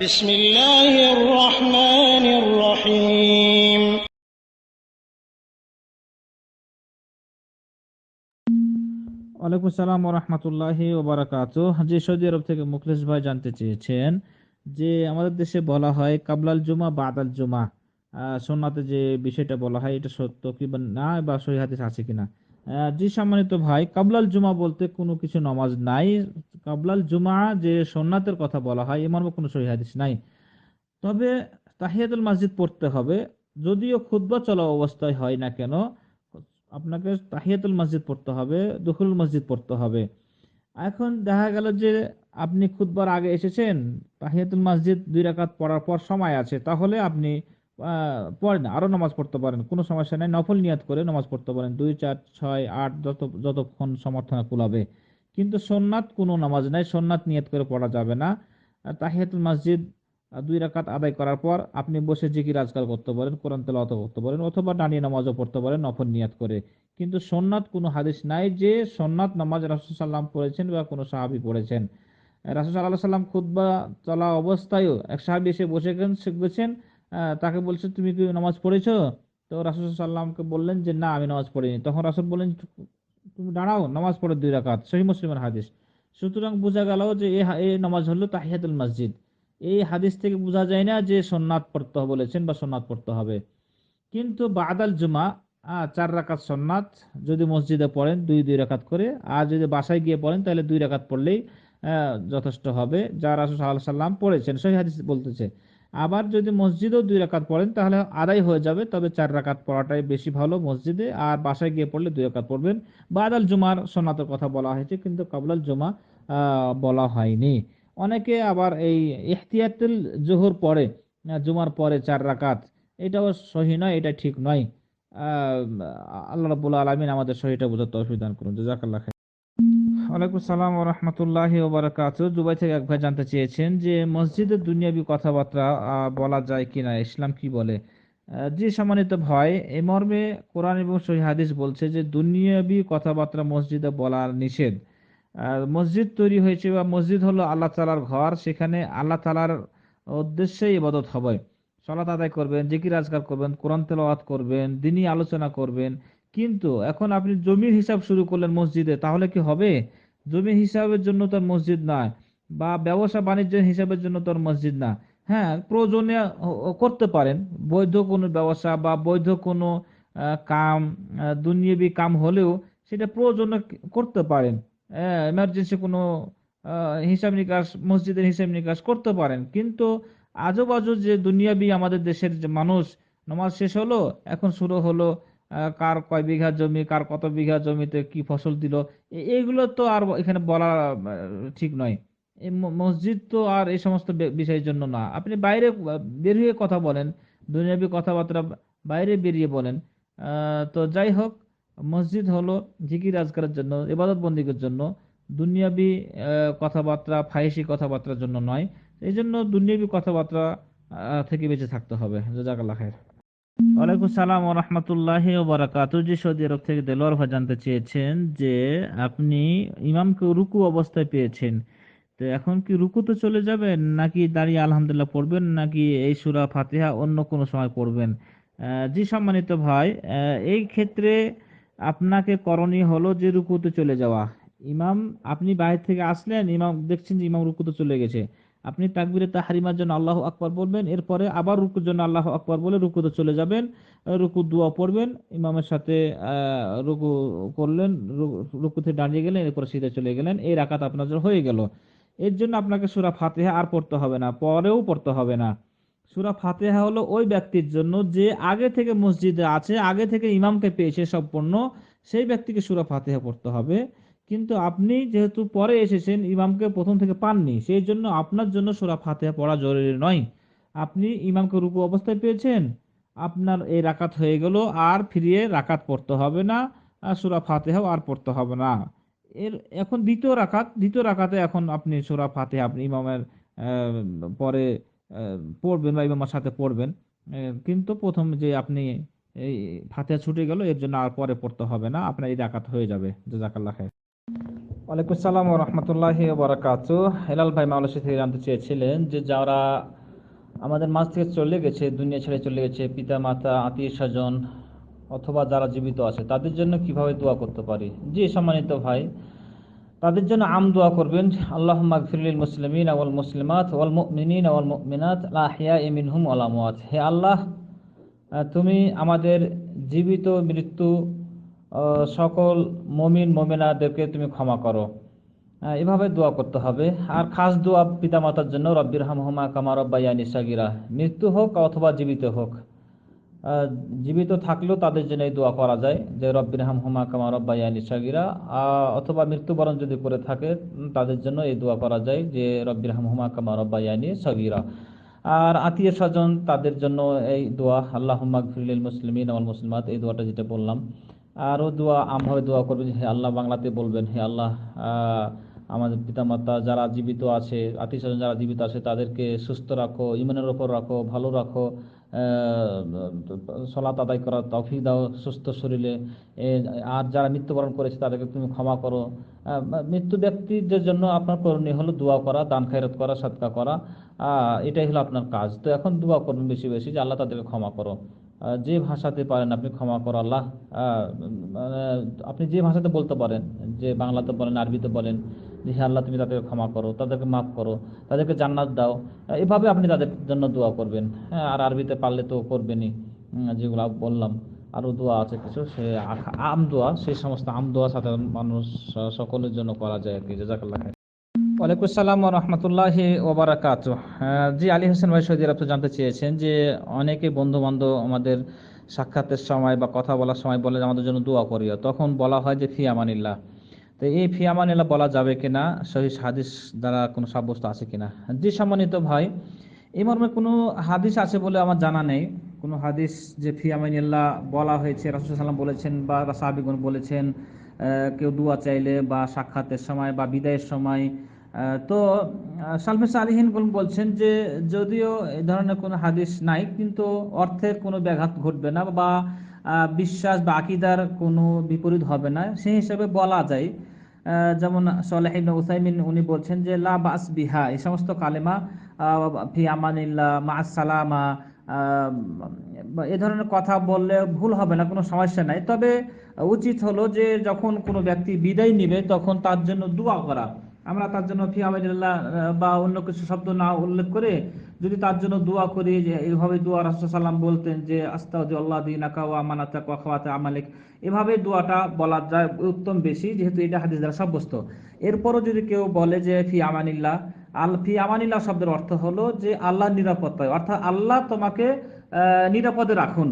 بسم الله الرحمن الرحيم ওয়ালাইকুম আসসালাম ওয়া রাহমাতুল্লাহি ওয়া বারাকাতুহু। যে সৌদি আরব থেকে মুখলেস ভাই জানতে চেয়েছেন যে আমাদের দেশে বলা হয় কাবলাল জুমা বাদাল জুমা, সুন্নাতে যে বিষয়টা বলা হয় এটা সত্য কি বা না, বা সহিহ হাদিস আছে কিনা। জি সম্মানিত ভাই, কাবলাল জুমা বলতে কোনো কিছু নামাজ নাই। কাবলাল জুমা যে সুন্নাতের কথা বলা হয় এমন কোনো সহিহ হাদিস নাই। তবে তাহিয়াতুল মসজিদ পড়তে হবে, যদিও খুতবা চলা অবস্থায় হয় না কেন, আপনাকে তাহিয়াতুল মসজিদ পড়তে হবে, দুখুল মসজিদ পড়তে হবে। এখন দেখা গেল যে আপনি খুতবার আগে এসেছেন, তাহিয়াতুল মসজিদ 2 রাকাত পড়ার পর সময় আছে, তাহলে আপনি পড়েন, আরো নামাজ পড়তে পারেন, কোনো সমস্যা নাই। নফল নিয়াত করে নামাজ পড়তে পারেন, 2, 4, 6, 8 যতক্ষণ সমর্থনা কুলাবে। কিন্তু সুন্নাত কোনো নামাজ নাই, সুন্নাত নিয়াত করে পড়া যাবে না। তাহিয়াতুল মসজিদ 2 রাকাত আদায় করার পর আপনি বসে জিকির আজকার করতে পারেন, কোরআন তেলাওয়াত করতে পারেন, অথবা দাঁড়িয়ে নামাজও পড়তে পারেন নফল নিয়াত করে। কিন্তু সুন্নাত কোনো হাদিস নাই যে সুন্নাত নামাজ রাসূল সাল্লাল্লাহু পড়েছেন বা কোনো সাহাবী পড়েছেন। রাসূল সাল্লাল্লাহু আলাইহি সাল্লাম খুতবা চলা অবস্থায়ও এক সাহাবী এসে বসে গেছেন, তাকে বলছে তুমি কি নামাজ পড়েছো? তো রাসূল সাল্লাল্লাহু আলাইহি সাল্লামকে বললেন যে না, আমি নামাজ পড়িনি। তখন রাসূল বললেন তুমি দাঁড়াও, নামাজ পড়ো 2 রাকাত, সহিহ মুসলিমের হাদিস। সুতরাং বোঝা গেল যে এই নামাজ হলো তাহিয়াতুল মসজিদ। এই হাদিস থেকে বোঝা যায় না যে সুন্নাত পড়তে বলেছেন বা সুন্নাত পড়তে হবে। কিন্তু বাদাল জুমা 4 রাকাত সুন্নাত, যদি মসজিদে পড়েন 2 রাকাত করে, আর যদি বাসায় গিয়ে পড়েন তাহলে 2 রাকাত পড়লেই যথেষ্ট হবে, যা রাসূল সাল্লাল্লাহু আলাইহি সাল্লাম পড়েছেন, সহিহ হাদিস বলতেছে। আবার যদি মসজিদেও 2 রাকাত পড়েন তাহলে আদায় হয়ে যাবে, তবে 4 রাকাত পড়াটাই বেশি ভালো মসজিদে, আর বাসায় গিয়ে পড়লে 2 রাকাত পড়বেন। বাদাল জুমার সুন্নাতের কথা বলা হয়েছে, কিন্তু কাবলাল জুমা বলা হয়নি। অনেকে আবার এই ইহতিয়াতুল জোহর পড়ে, জুমার পরে 4 রাকাত, এটাও সহি নয়, এটা ঠিক নয়। আহ, আল্লাহ রাব্বুল আলামিন আমাদের সহিটা বোঝার তৌফিক দান করুন। জাযাকাল্লাহ খাইর। ওয়ালাইকুম সালাম ওয়া রাহমাতুল্লাহি ওয়া বারাকাতুহু। দুবাই থেকে এক ভাই জানতে চেয়েছেন যে মসজিদে দুনিয়াবি কথাবার্তা বলা যায় কিনা, ইসলাম কি বলে। জি সম্মানিত ভাই, এই মর্মে কোরআন এবং সহিহ হাদিস বলছে যে দুনিয়াবি কথাবার্তা মসজিদে বলা নিষেধ। মসজিদ তৈরি হয়েছে, বা মসজিদ হলো আল্লাহ তাআলার ঘর, সেখানে আল্লাহ তাআলার উদ্দেশ্যে ইবাদত হবে। সালাত আদায় করবেন, জিকির আজকার করবেন, কোরআন তেলাওয়াত করবেন, দ্বীনি আলোচনা করবেন। কিন্তু এখন আপনি জমির হিসাব শুরু করলেন মসজিদে, তাহলে কি হবে? জমি হিসাবের জন্য তার মসজিদ নয়, বা ব্যবসা বাণিজ্যের হিসাবের জন্য তার মসজিদ না। হ্যাঁ, প্রয়োজনে করতে পারেন, বৈধ কোনো ব্যবসা বা বৈধ কোনো কাম, দুনিয়াবি কাম হলেও সেটা প্রয়োজনে করতে পারেন। এমার্জেন্সি কোনো হিসাব নিকাশ, মসজিদের হিসাব নিকাশ করতে পারেন। কিন্তু আজব আজব যে দুনিয়াবি আমাদের দেশের যে মানুষ, নামাজ শেষ হলো, এখন শুরু হলো কার কয় বিঘা জমি, কার কত বিঘা জমিতে কি ফসল দিল, এইগুলো তো আর এখানে বলা ঠিক নয়। এই মসজিদ তো আর এই সমস্ত বিষয়ের জন্য না। আপনি বাইরে বের হয়ে কথা বলেন, দুনিয়াবি কথাবার্তা বাইরে বেরিয়ে বলেন। তো যাই হোক, মসজিদ হলো জিকির আজকারের জন্য, ইবাদত বন্দিকের জন্য, দুনিয়াবি কথাবার্তা, ফাহিশি কথাবার্তার জন্য নয়। এই জন্য দুনিয়াবি কথাবার্তা থেকে বেঁচে থাকতে হবে। জাযাকাল্লাহ খাইর। ওয়ালাইকুম সালাম ওয়া রাহমাতুল্লাহি ওয়া বারাকাতুহু। জি সৌদি আরব থেকে দেলোয়ার ভাই জানতে চেয়েছেন যে আপনি ইমামকে রুকু অবস্থায় পেয়েছেন, তো এখন কি রুকুতে চলে যাবেন, নাকি দাঁড়িয়ে আলহামদুলিল্লাহ পড়বেন, নাকি এই সূরা ফাতিহা অন্য কোনো সময় পড়বেন? জি সম্মানিত ভাই, এই ক্ষেত্রে আপনাকে করণীয় হলো যে রুকুতে চলে যাওয়া। ইমাম, আপনি বাইরে থেকে আসলেন, ইমাম দেখছেন যে ইমাম রুকুতে চলে গেছে, আপনি তাকবীরে তাহরিমার জন্য আল্লাহু আকবার বলবেন, এরপরে আবার রুকুর জন্য আল্লাহু আকবার বলে রুকুতে চলে যাবেন। রুকু দোয়া পড়বেন ইমামের সাথে, রুকু করলেন, রুকুতে দাঁড়িয়ে গেলেন, এরপরে সিধা চলে গেলেন, এই রাকাত আপনার জন্য হয়ে গেল। এর জন্য আপনাকে সূরা ফাতিহা আর পড়তে হবে না, পরেও পড়তে হবে না। সূরা ফাতিহা হলো ওই ব্যক্তির জন্য যে আগে থেকে মসজিদে আছে, আগে থেকে ইমামকে পেয়েছে সম্পূর্ণ, সেই ব্যক্তিকে সূরা ফাতিহা পড়তে হবে। কিন্তু আপনি যেহেতু পরে এসেছেন, ইমামকে প্রথম থেকে পাননি, সেই জন্য আপনার জন্য সূরা ফাতিহা পড়া জরুরি নয়। আপনি ইমামকে রুকু অবস্থায় পেয়েছেন, আপনার এই রাকাত হয়ে গেল, আর ফিরিয়ে রাকাত পড়তে হবে না, আর সূরা ফাতিহাও আর পড়তে হবে না। এর এখন দ্বিতীয় রাকাতে এখন আপনি সূরা ফাতিহা আপনি ইমামের পরে পড়বেন বা ইমামের সাথে পড়বেন। কিন্তু প্রথম যে আপনি এই ফাতিহা ছুটে গেল, এর জন্য আর পরে পড়তে হবে না, আপনার এই রাকাত হয়ে যাবে। জাযাকাল্লাহ খাইর। ওয়ালাইকুম সালাম ওয়া রাহমাতুল্লাহি ওয়া বারাকাতুহু। হেলাল ভাই মালয়েশিয়া থেকে জানতে চেয়েছিলেন যে যারা আমাদের মাঝ থেকে চলে গেছে, দুনিয়া ছেড়ে চলে গেছে, পিতা মাতা আত্মীয় স্বজন অথবা যারা জীবিত আছে তাদের জন্য কিভাবে দোয়া করতে পারি। জি সম্মানিত ভাই, তাদের জন্য দোয়া করবেন, আল্লাহুম্মা গফির লিল মুসলিমিনা ওয়াল মুসলিমাত ওয়াল মুমিনিনা ওয়াল মুমিনাত আল আহইয়াই মিনহুম ওয়াল আমওয়াত। হে আল্লাহ, তুমি আমাদের জীবিত মৃত্যু সকল মুমিন মুমিনাদেরকে তুমি ক্ষমা করো। এভাবে দোয়া করতে হবে। আর খাস দোয়া পিতামাতার জন্য, রব্বির হামহুমা কামা রব্বায়ানি সাগীরা। মৃত্যু হোক অথবা জীবিত হোক, জীবিত থাকলেও তাদের জন্য এই দোয়া করা যায় যে রব্বির হামহুমা কামা রব্বায়ানি সাগীরা। অথবা মৃত্যুবরণ যদি করে থাকে তাদের জন্য এই দোয়া করা যায় যে রব্বির হামহুমা কামা রব্বায়ানি সাগীরা। আর আত্মীয় স্বজন তাদের জন্য এই দোয়া, আল্লাহুম্মা গফির লিল মুসলিমিনা ওয়াল মুসলিমাত, এই দোয়াটা যেটা বললাম। আরও দোয়া আমভাবে দোয়া করবেন, হে আল্লাহ, বাংলাতে বলবেন, হে আল্লাহ, আমাদের পিতামাতা যারা জীবিত আছে, আত্মীয় স্বজন যারা জীবিত আছে তাদেরকে সুস্থ রাখো, ইমানের ওপর রাখো, ভালো রাখো, সলাত আদায় করার তৌফিক দাও সুস্থ শরীরে। আর যারা মৃত্যুবরণ করেছে তাদেরকে তুমি ক্ষমা করো। মৃত্যু ব্যক্তিদের জন্য আপনার করণীয় হলো দোয়া করা, দান খায়রাত করা, সদকা করা। এটাই হলো আপনার কাজ। তো এখন দোয়া করবেন বেশি বেশি যে আল্লাহ তাদেরকে ক্ষমা করো। যে ভাষাতে পারেন আপনি ক্ষমা করো আল্লাহ। মানে আপনি যে ভাষাতে বলতে পারেন, যে বাংলাতে বলেন, আরবিতে বলেন, যে হে আল্লাহ তুমি তাদেরকে ক্ষমা করো, তাদেরকে মাফ করো, তাদেরকে জান্নাত দাও। এভাবে আপনি তাদের জন্য দোয়া করবেন। হ্যাঁ, আর আরবিতে পারলে তো করবেনই, যেগুলো বললাম। আরও দোয়া আছে কিছু, সে দোয়া, সেই সমস্ত দোয়া সাধারণ মানুষ সকলের জন্য করা যায় আর কি। জাযাকাল্লাহ খাইর। ওয়ালাইকুম সালাম ওয়া রাহমাতুল্লাহি ওয়া বারাকাতুহু। জি, আলী হোসেন ভাই সৌদি আরব থেকে জানতে চেয়েছেন যে অনেকে বন্ধু বান্ধব আমাদের সাক্ষাতের সময় বা কথা বলার সময় বলে যে আমাদের জন্য দোয়া করিও, তখন বলা হয় যে ফি আমানিল্লাহ। তো এই ফি আমানিল্লাহ বলা যাবে কিনা, সহিহ হাদিস দ্বারা কোনো সাব্যস্ত আছে কিনা? জি সম্মানিত ভাই, এই মর্মে কোনো হাদিস আছে বলে আমার জানা নেই। কোনো হাদিস যে ফি আমানিল্লাহ বলা হয়েছে, রাসূল সাল্লাল্লাহু আলাইহি ওয়াসাল্লাম বলেছেন বা সাহাবীগণ বলেছেন কেউ দোয়া চাইলে বা সাক্ষাতের সময় বা বিদায়ের সময়। তো সালফে সালিহিন বলছেন যে যদিও এই ধরনের কোনো হাদিস নাই, কিন্তু অর্থের কোনো ব্যাঘাত ঘটবে না বা বিশ্বাস বা আকীদার কোনো বিপরীত হবে না, সেই হিসাবে বলা যায়। যেমন সালেহ ইবনে উসাইমিন উনি বলছেন যে লা বাস বিহা, এই সমস্ত কালেমা ফি আমানিল্লাহ, মা'আস সালামা, এ ধরনের কথা বললে ভুল হবে না, কোনো সমস্যা নাই। তবে উচিত হলো যে যখন কোনো ব্যক্তি বিদায় নিবে তখন তার জন্য দোয়া করা। আমরা তার জন্য ফি আমানিল্লাহ বা অন্য কিছু শব্দ না উল্লেখ করে যদি তার জন্য দোয়া করি, যে এইভাবে দোয়া রাসূল সাল্লাম বলতেন যে আস্তাউদিল্লাহ দিনাকা ওয়া আমানাতাক ওয়া খাওয়াতা আমালিক, এভাবে দোয়াটা বলা যায় উত্তম বেশি, যেহেতু এটা হাদিস দ্বারা সাব্যস্ত। এরপরও যদি কেউ বলে যে ফি আমানিল্লাহ, ফি আমানিল্লাহ শব্দের অর্থ হলো যে আল্লাহর নিরাপত্তায়, অর্থাৎ আল্লাহ তোমাকে নিরাপদে রাখুন,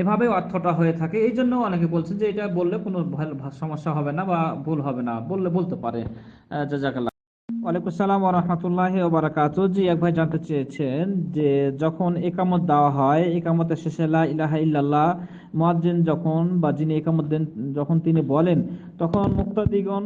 এভাবে অর্থটা হয়ে থাকে। এই জন্য অনেকে বলছেন যে এটা বললে কোনো সমস্যা হবে না বা ভুল হবে না, বললে বলতে পারে। জাযাকাল্লাহ। ওয়ালাইকুম সালাম ওয়া রাহমাতুল্লাহি ওয়া বারাকাতুহু। জি, এক ভাই জানতে চেয়েছেন যে যখন ইকামত দেওয়া হয়, ইকামতের শেষে লা ইলাহা ইল্লাল্লাহ মুয়াজ্জিন যখন বা যিনি ইকামত দেন যখন তিনি বলেন, তখন মুক্তাদিগণ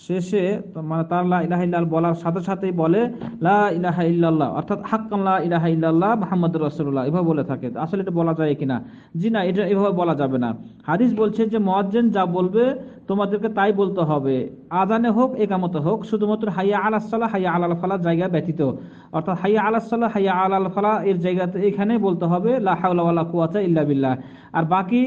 শেষে মানে তার লা ইলাহা ইল্লাল্লাহ বলার সাথে সাথেই বলে লা ইলাহা ইল্লাল্লাহ, অর্থাৎ হাক্কান লা ইলাহা ইল্লাল্লাহ মুহাম্মাদুর রাসূলুল্লাহ, এভাবে বলে থাকে। আসলে এটা বলা যায় কিনা? জি না, এটা এভাবে বলা যাবে না। হাদিস বলছে যে মুয়াজ্জিন যা বলবে তোমাদেরকে তাই বলতে হবে, আযানে হোক ইকামতে হোক, শুধুমাত্র হাইয়া আলাস সালাহ হাইয়া আলাল ফালাহ জায়গা ব্যতীত। অর্থাৎ হাইয়া আলাস সালাহ হাইয়া আলাল ফালাহ এর জায়গাতে এখানে বলতে হবে লা হাওলা ওয়ালা কুওয়াতা ইল্লা বিল্লাহ। আর বাকি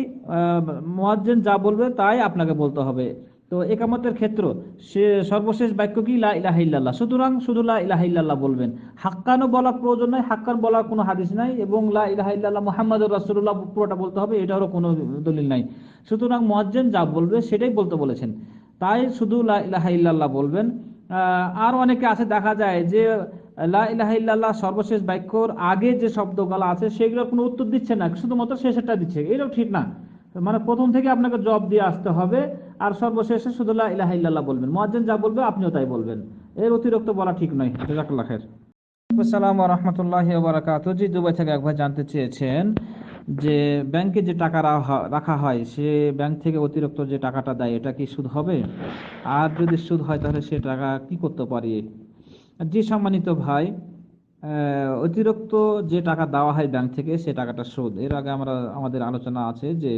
মুয়াজ্জিন যা বলবে তাই আপনাকে বলতে হবে। তো ইকামতের ক্ষেত্র সে সর্বশেষ বাক্য কি লা ইলাহা ইল্লাল্লাহ, সুতরাং শুধু লা ইলাহা ইল্লাল্লাহ বলবেন। হাক্কানও বলার প্রয়োজন নাই, হাক্কান বলার কোনো হাদিস নাই, এবং লা ইলাহা ইল্লাল্লাহ মুহাম্মাদুর রাসূলুল্লাহ পুরোটা বলতে হবে, এটারও কোনো দলিল নাই। সুতরাং মুয়াজ্জিন যা বলবে সেটাই বলতে বলেছেন, তাই শুধু লা ইলাহা ইল্লাল্লাহ বলবেন। আর অনেকে আছে দেখা যায় যে লা ইলাহা ইল্লাল্লাহ সর্বশেষ বাক্যর আগে যে শব্দগুলো আছে সেগুলোর কোনো উত্তর দিচ্ছে না, শুধুমাত্র শেষেরটা দিচ্ছে, এটাও ঠিক না। মানে প্রথম থেকে আপনাকে জবাব দিয়ে আসতে হবে, আর সর্বশেষে শুধু লা ইলাহা ইল্লাল্লাহ বলবেন। মুয়াজ্জিন যা বলবে আপনিও তাই বলবেন, এর অতিরিক্ত বলা ঠিক নয়। জাযাকাল্লাহ খাইর। আসসালামু ওয়া রাহমাতুল্লাহি ওয়া বারাকাতুহু। জি, দুবাই থেকে এক ভাই জানতে চেয়েছেন যে ব্যাংকে যে টাকা রাখা হয়, সে ব্যাংক থেকে অতিরিক্ত যে টাকাটা দেয় এটা কি সুদ হবে? আর যদি সুদ হয় তাহলে সে টাকা কি করতে পারি? জি সম্মানিত ভাই, অতিরিক্ত যে টাকা দেওয়া হয় ব্যাংক থেকে সে টাকাটা সুদ। এর আগে আমাদের আলোচনা আছে যে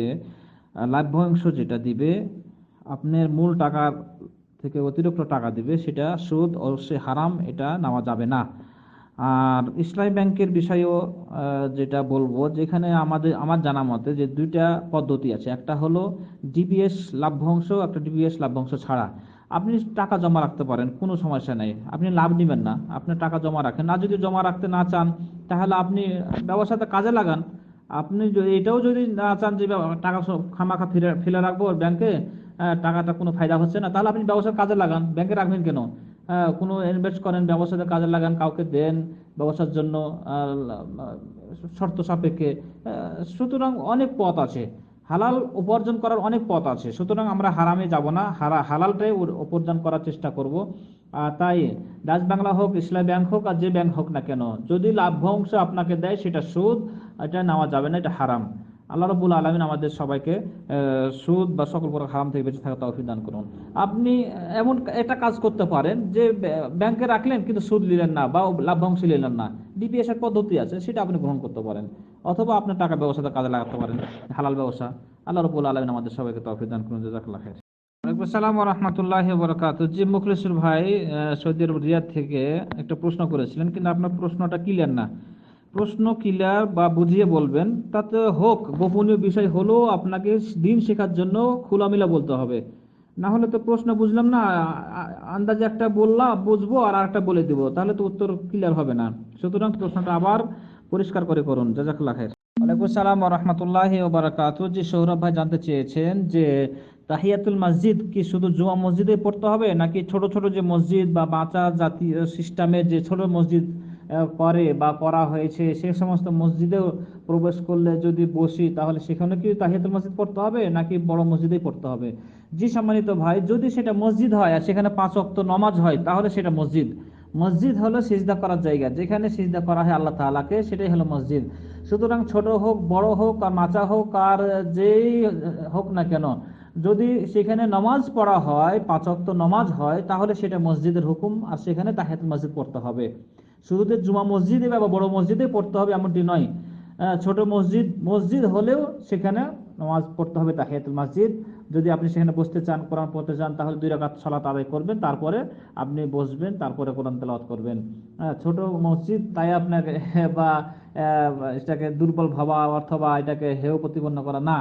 লাভ্যাংশ যেটা দিবে আপনার মূল টাকার থেকে অতিরিক্ত টাকা দিবে সেটা সুদ অবশ্যই হারাম, এটা নেওয়া যাবে না। আর ইসলামী ব্যাংকের বিষয়েও যেটা বলবো, যেখানে আমার জানা মতে যে দুইটা পদ্ধতি আছে, একটা হলো ডিপিএস লাভ্যাংশ, একটা ডিপিএস লাভ্যাংশ ছাড়া। আপনি টাকা জমা রাখতে পারেন, কোনো সমস্যা নেই, আপনি লাভ নেবেন না, আপনি টাকা জমা রাখেন না। যদি জমা রাখতে না চান তাহলে আপনি ব্যবসাতে কাজে লাগান। আপনি এটাও যদি না চান যে টাকা সব খামাখা ফেলে ফেলে রাখবো ব্যাংকে, টাকাটা কোনো ফায়দা হচ্ছে না, তাহলে আপনি ব্যবসার কাজে লাগান, ব্যাংকে রাখবেন কেন? কোনো ইনভেস্ট করেন, ব্যবসাতে কাজে লাগান, কাউকে দেন ব্যবসার জন্য শর্ত সাপেক্ষে। সুতরাং অনেক পথ আছে, হালাল উপার্জন করার অনেক পথ আছে। সুতরাং আমরা হারামে যাব না, হালালটাই উপার্জন করার চেষ্টা করব। তাই ডাচ বাংলা হোক, ইসলামী ব্যাংক হোক, আর যে ব্যাংক হোক না কেন, যদি লাভ্যাংশ আপনাকে দেয় সেটা সুদ, এটা নেওয়া যাবে না, এটা হারাম। আল্লাহ রাব্বুল আলামিন আমাদের সবাইকে সুদ বা সকল প্রকার হারাম থেকে বেঁচে থাকা তৌফিক দান করুন। আপনি এমন একটা কাজ করতে পারেন যে ব্যাংকে রাখলেন কিন্তু সুদ নিলেন না বা লাভ্যাংশ নিলেন না, ডিপিএস এর পদ্ধতি আছে, সেটা আপনি গ্রহণ করতে পারেন। অথবা আপনার টাকা ব্যবসাতে কাজে লাগাতে পারেন, হালাল ব্যবসা। আল্লাহ রাব্বুল আলামিন আমাদের সবাইকে তৌফিক দান করুন। জাযাকাল্লাহু খাইর। ওয়ালাইকুম আসসালাম ওয়া রাহমাতুল্লাহি ওয়া বারাকাতুহু। জি, মুখলিসুর ভাই সৌদি আরব রিয়াদ থেকে একটা প্রশ্ন করেছিলেন, কিন্তু আপনার প্রশ্নটা ক্লিয়ার না। প্রশ্ন ক্লিয়ার বা বুঝিয়ে বলবেন, তাতে হোক গোপনীয় বিষয় হলো, আপনাকে দিন শেখার জন্য খোলামেলা বলতে হবে। না হলে তো প্রশ্ন বুঝলাম না, আন্দাজে একটা বললাম বুঝবো আর একটা বলে দিব, তাহলে তো উত্তর ক্লিয়ার হবে না। সুতরাং প্রশ্নটা আবার পরিষ্কার করে করুন। জাযাকাল্লাহু খাইর। ওয়ালাইকুম আসসালাম ওয়া রাহমাতুল্লাহি ওয়া বারাকাতুহু। জি, সৌরভ ভাই জানতে চেয়েছেন যে তাহিয়াতুল মসজিদ কি শুধু জুমা মসজিদে পড়তে হবে, নাকি ছোট ছোট যে মসজিদ বা বাঁচা জাতীয় সিস্টেমের যে ছোট মসজিদ করে বা করা হয়েছে, সে সমস্ত মসজিদেও প্রবেশ করলে যদি বসি তাহলে সেখানে কি তাহিয়াতুল মসজিদ পড়তে হবে, নাকি বড় মসজিদেই পড়তে হবে? জি সম্মানিত ভাই, যদি সেটা মসজিদ হয় আর সেখানে 5 ওয়াক্ত নামাজ হয় তাহলে সেটা মসজিদ। মসজিদ হলো সিজদা করার জায়গা, যেখানে সিজদা করা হয় আল্লাহ তাআলাকে, সেটাই হলো মসজিদ। সুতরাং ছোট হোক, বড় হোক, আর মাচা হোক, আর যেই হোক না কেন, যদি সেখানে নামাজ পড়া হয়, 5 ওয়াক্ত নামাজ হয়, তাহলে সেটা মসজিদের হুকুম, আর সেখানে তাহিয়াতুল মসজিদ পড়তে হবে। শুধু যে জুমা মসজিদে বা বড় মসজিদে পড়তে হবে এমনটি নয়। ছোট মসজিদ মসজিদ হলেও সেখানে নামাজ পড়তে হবে তাহিয়াতুল মসজিদ। যদি আপনি সেখানে বসতে চান, কোরআন পড়তে চান, তাহলে 2 রাকাত সালাত আদায় করবেন, তারপরে আপনি বসবেন, তারপরে কোরআন তেলাওয়াত করবেন। ছোট মসজিদ তাই আপনাকে বা এটাকে দুর্বল ভাবা অথবা এটাকে হেয় প্রতিপন্ন করা না।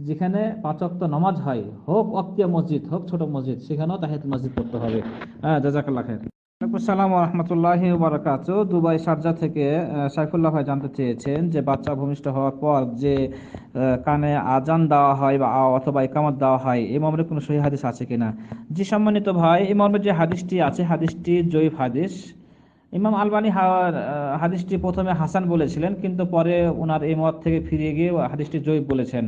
যেখানে 5 ওয়াক্ত নামাজ হয়, হোক ওয়াক্তিয়া মসজিদ হোক ছোট মসজিদ, সেখানেও তাহিয়াতুল মসজিদ পড়তে হবে। জাযাকাল্লাহু খাইর। আসসালামু রহমতুল্লাহি ওয়া বারাকাতুহু। দুবাই শারজা থেকে সাইফুল্লাহ ভাই জানতে চেয়েছেন যে বাচ্চা ভূমিষ্ঠ হওয়ার পর যে কানে আজান দেওয়া হয় বা অথবা ইকামত দেওয়া হয়, এই মর্মে কোনো সহিহ হাদিস আছে কিনা? জি সম্মানিত ভাই, এই মর্মে যে হাদিসটি আছে, হাদিসটি জয়ীফ হাদিস। ইমাম আলবানী হাদিসটি প্রথমে হাসান বলেছিলেন, কিন্তু পরে ওনার এই মত থেকে ফিরে গিয়ে হাদিসটি জয়ীফ বলেছেন।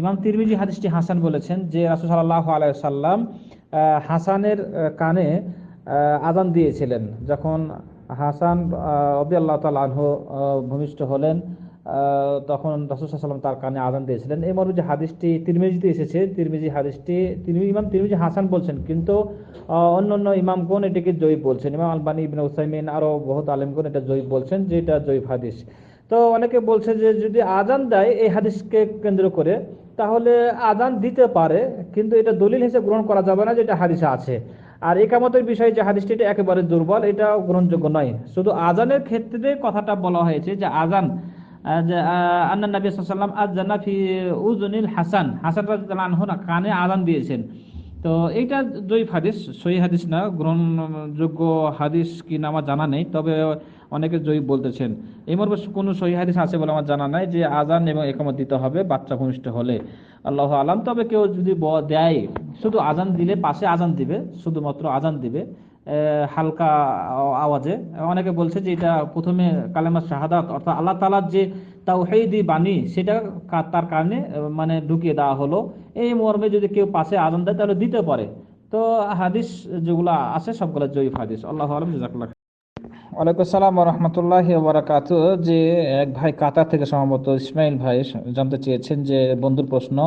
ইমাম তিরমিজি হাদিসটি হাসান বলেছেন যে রাসূল সাল্লাল্লাহু আলাইহি ওয়াসাল্লাম হাসানের কানে আজান দিয়েছিলেন। যখন হাসান রাদিয়াল্লাহু তাআলা আনহু ভূমিষ্ঠ হলেন, তখন রাসূল সাল্লাল্লাহু আলাইহি ওয়াসাল্লাম তার কানে আজান দিয়েছিলেন। এই মর্মে যে হাদিসটি তিরমিজিতে এসেছে, হাদিসটি ইমাম তিরমিজি হাসান বলছেন, কিন্তু অন্যান্য ইমামগণ এটাকে জয়ীফ বলছেন। ইমাম আলবানী, ইবনে উসাইমিন, আরো বহুত আলেমগণ এটা জয়ীফ বলছেন, যে এটা জয়ীফ হাদিস। তো অনেকে বলছে যে যদি আজান দেয় এই হাদিসকে কেন্দ্র করে, তাহলে আজান দিতে পারে, কিন্তু এটা দলিল হিসেবে গ্রহণ করা যাবে না যে এটা হাদিসে আছে। আর ইকামতের বিষয়ে যে হাদিসটি, এটা একেবারে দুর্বল, এটা গ্রহণযোগ্য নয়। শুধু আজানের ক্ষেত্রে কথাটা বলা হয়েছে যে আজান, যে আন্নান নবী সাল্লাল্লাহু আলাইহি ওয়াসাল্লাম আযানা ফি উযুনিল হাসান, হাসান রাদিয়াল্লাহু আনহু কানে আজান দিয়েছেন। তো এইটা জয়ীফ হাদিস, সহিহ হাদিস না। গ্রহণযোগ্য হাদিস কি না আমার জানা নেই, তবে অনেকে জয়ীফ বলতেছেন। এই মর্মে কোনো সহিহ হাদিস আছে বলে আমার জানা নাই যে আজান এবং ইকামত দিতে হবে বাচ্চা ভূমিষ্ঠ হলে। আল্লাহু আলাম। তবে কেউ যদি দেয়, শুধু আজান দিলে পাশে আজান দিবে, শুধুমাত্র আজান দিবে হালকা আওয়াজে। অনেকে বলছে যে এটা প্রথমে কালেমা শাহাদাত অর্থাৎ আল্লাহ তাআলার যে তাওহীদি বাণী, সেটা তার কারণে মানে ঢুকিয়ে দেওয়া হলো। এই মর্মে যদি কেউ পাশে আজান দেয় তাহলে দিতে পারে। তো হাদিস যেগুলো আছে সবগুলো জয়ীফ হাদিস। আল্লাহু আলাম। জাযাকাল্লাহ। ওয়ালাইকুম আসসালাম ওয়া রাহমাতুল্লাহি ওয়া বারাকাতুহু। যে এক ভাই কাতার থেকে সম্ভবত ইসমাইল ভাই জানতে চেয়েছেন যে বন্ধুর প্রশ্ন,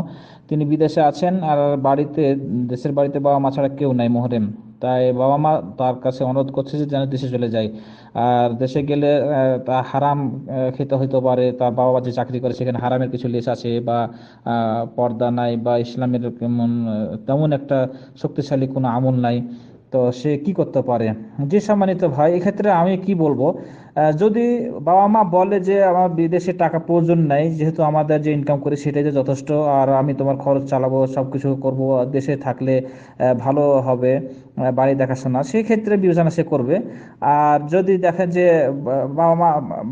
তিনি বিদেশে আছেন আর বাড়িতে, দেশের বাড়িতে বাবা মা ছাড়া কেউ নাই মুহরিম, তাই বাবা মা তার কাছে অনুরোধ করছে যে যেন দেশে চলে যায়। আর দেশে গেলে তা হারাম খেতে হইতে পারে, তার বাবা যে চাকরি করে সেখানে হারামের কিছু লেশ আছে, বা পর্দা নাই, বা ইসলামের তেমন একটা শক্তিশালী কোনো আমল নাই। তো সে কি করতে পারে? যে সম্মানিত ভাই, এক্ষেত্রে আমি কি বলবো, যদি বাবা মা বলে যে আমার বিদেশে টাকা প্রয়োজন নাই, যেহেতু আমাদের যে ইনকাম করি সেটাই যে যথেষ্ট, আর আমি তোমার খরচ চালাবো, সব কিছু করবো, দেশে থাকলে ভালো হবে, বাড়ি দেখাশোনা, সেই ক্ষেত্রে বিবেচনা সে করবে। আর যদি দেখে যে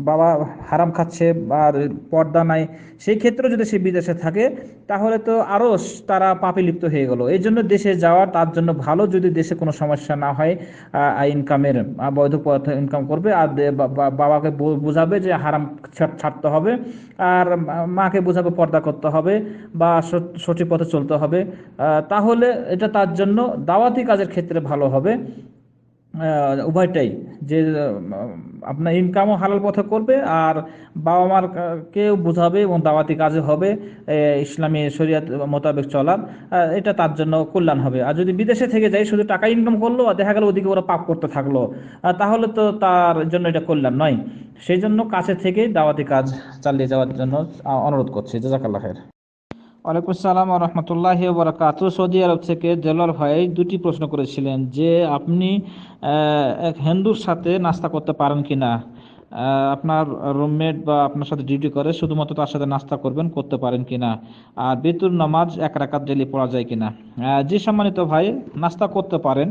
বাবা হারাম খাচ্ছে আর পর্দা নাই, সেই ক্ষেত্রে যদি সে বিদেশে থাকে, তাহলে তো আরো তারা পাপে লিপ্ত হয়ে গেল। এই জন্য দেশে যাওয়া তার জন্য ভালো, যদি দেশে কোনো সমস্যা না হয়, ইনকামের বৈধ পথে ইনকাম করবে, আর বাবাকে বোঝাবে যে হারাম ছাড়তে হবে, আর মাকে বোঝাবে পর্দা করতে হবে, বা সঠিক পথে চলতে হবে। তাহলে এটা তার জন্য দাওয়াতি কাজের ক্ষেত্রে ভালো হবে। উভয়টাই, যে আপনার ইনকামও হালাল পথে করবে, আর বাবা মার কেও বোঝাবে, এবং দাওয়াতি কাজে হবে ইসলামী শরিয়ত মোতাবেক চলার। এটা তার জন্য কল্যাণ হবে। আর যদি বিদেশে থেকে যায়, শুধু টাকা ইনকাম করলো আর দেখা গেল ওদিকে ওরা পাপ করতে থাকলো, তাহলে তো তার জন্য এটা কল্যাণ নয়। সেই জন্য কাছে থেকেই দাওয়াতি কাজ চালিয়ে যাওয়ার জন্য অনুরোধ করছি। জাযাকাল্লাহ খায়ের। ওয়ালাইকুম আসসালাম ওয়া রাহমাতুল্লাহি ওয়া বারাকাতুহু। সৌদি আরব থেকে দেলোয়ার ভাই দুটি প্রশ্ন করেছিলেন, যে আপনি এক হিন্দুর সাথে নাস্তা করতে পারেন কিনা, আপনার রুমমেট বা আপনার সাথে ডিউটি করে, শুধুমাত্র তার সাথে নাস্তা করতে পারেন কিনা, আর বেতুর নামাজ এক রাকাত ডেলি পড়া যায় কিনা। জি সম্মানিত ভাই, নাস্তা করতে পারেন,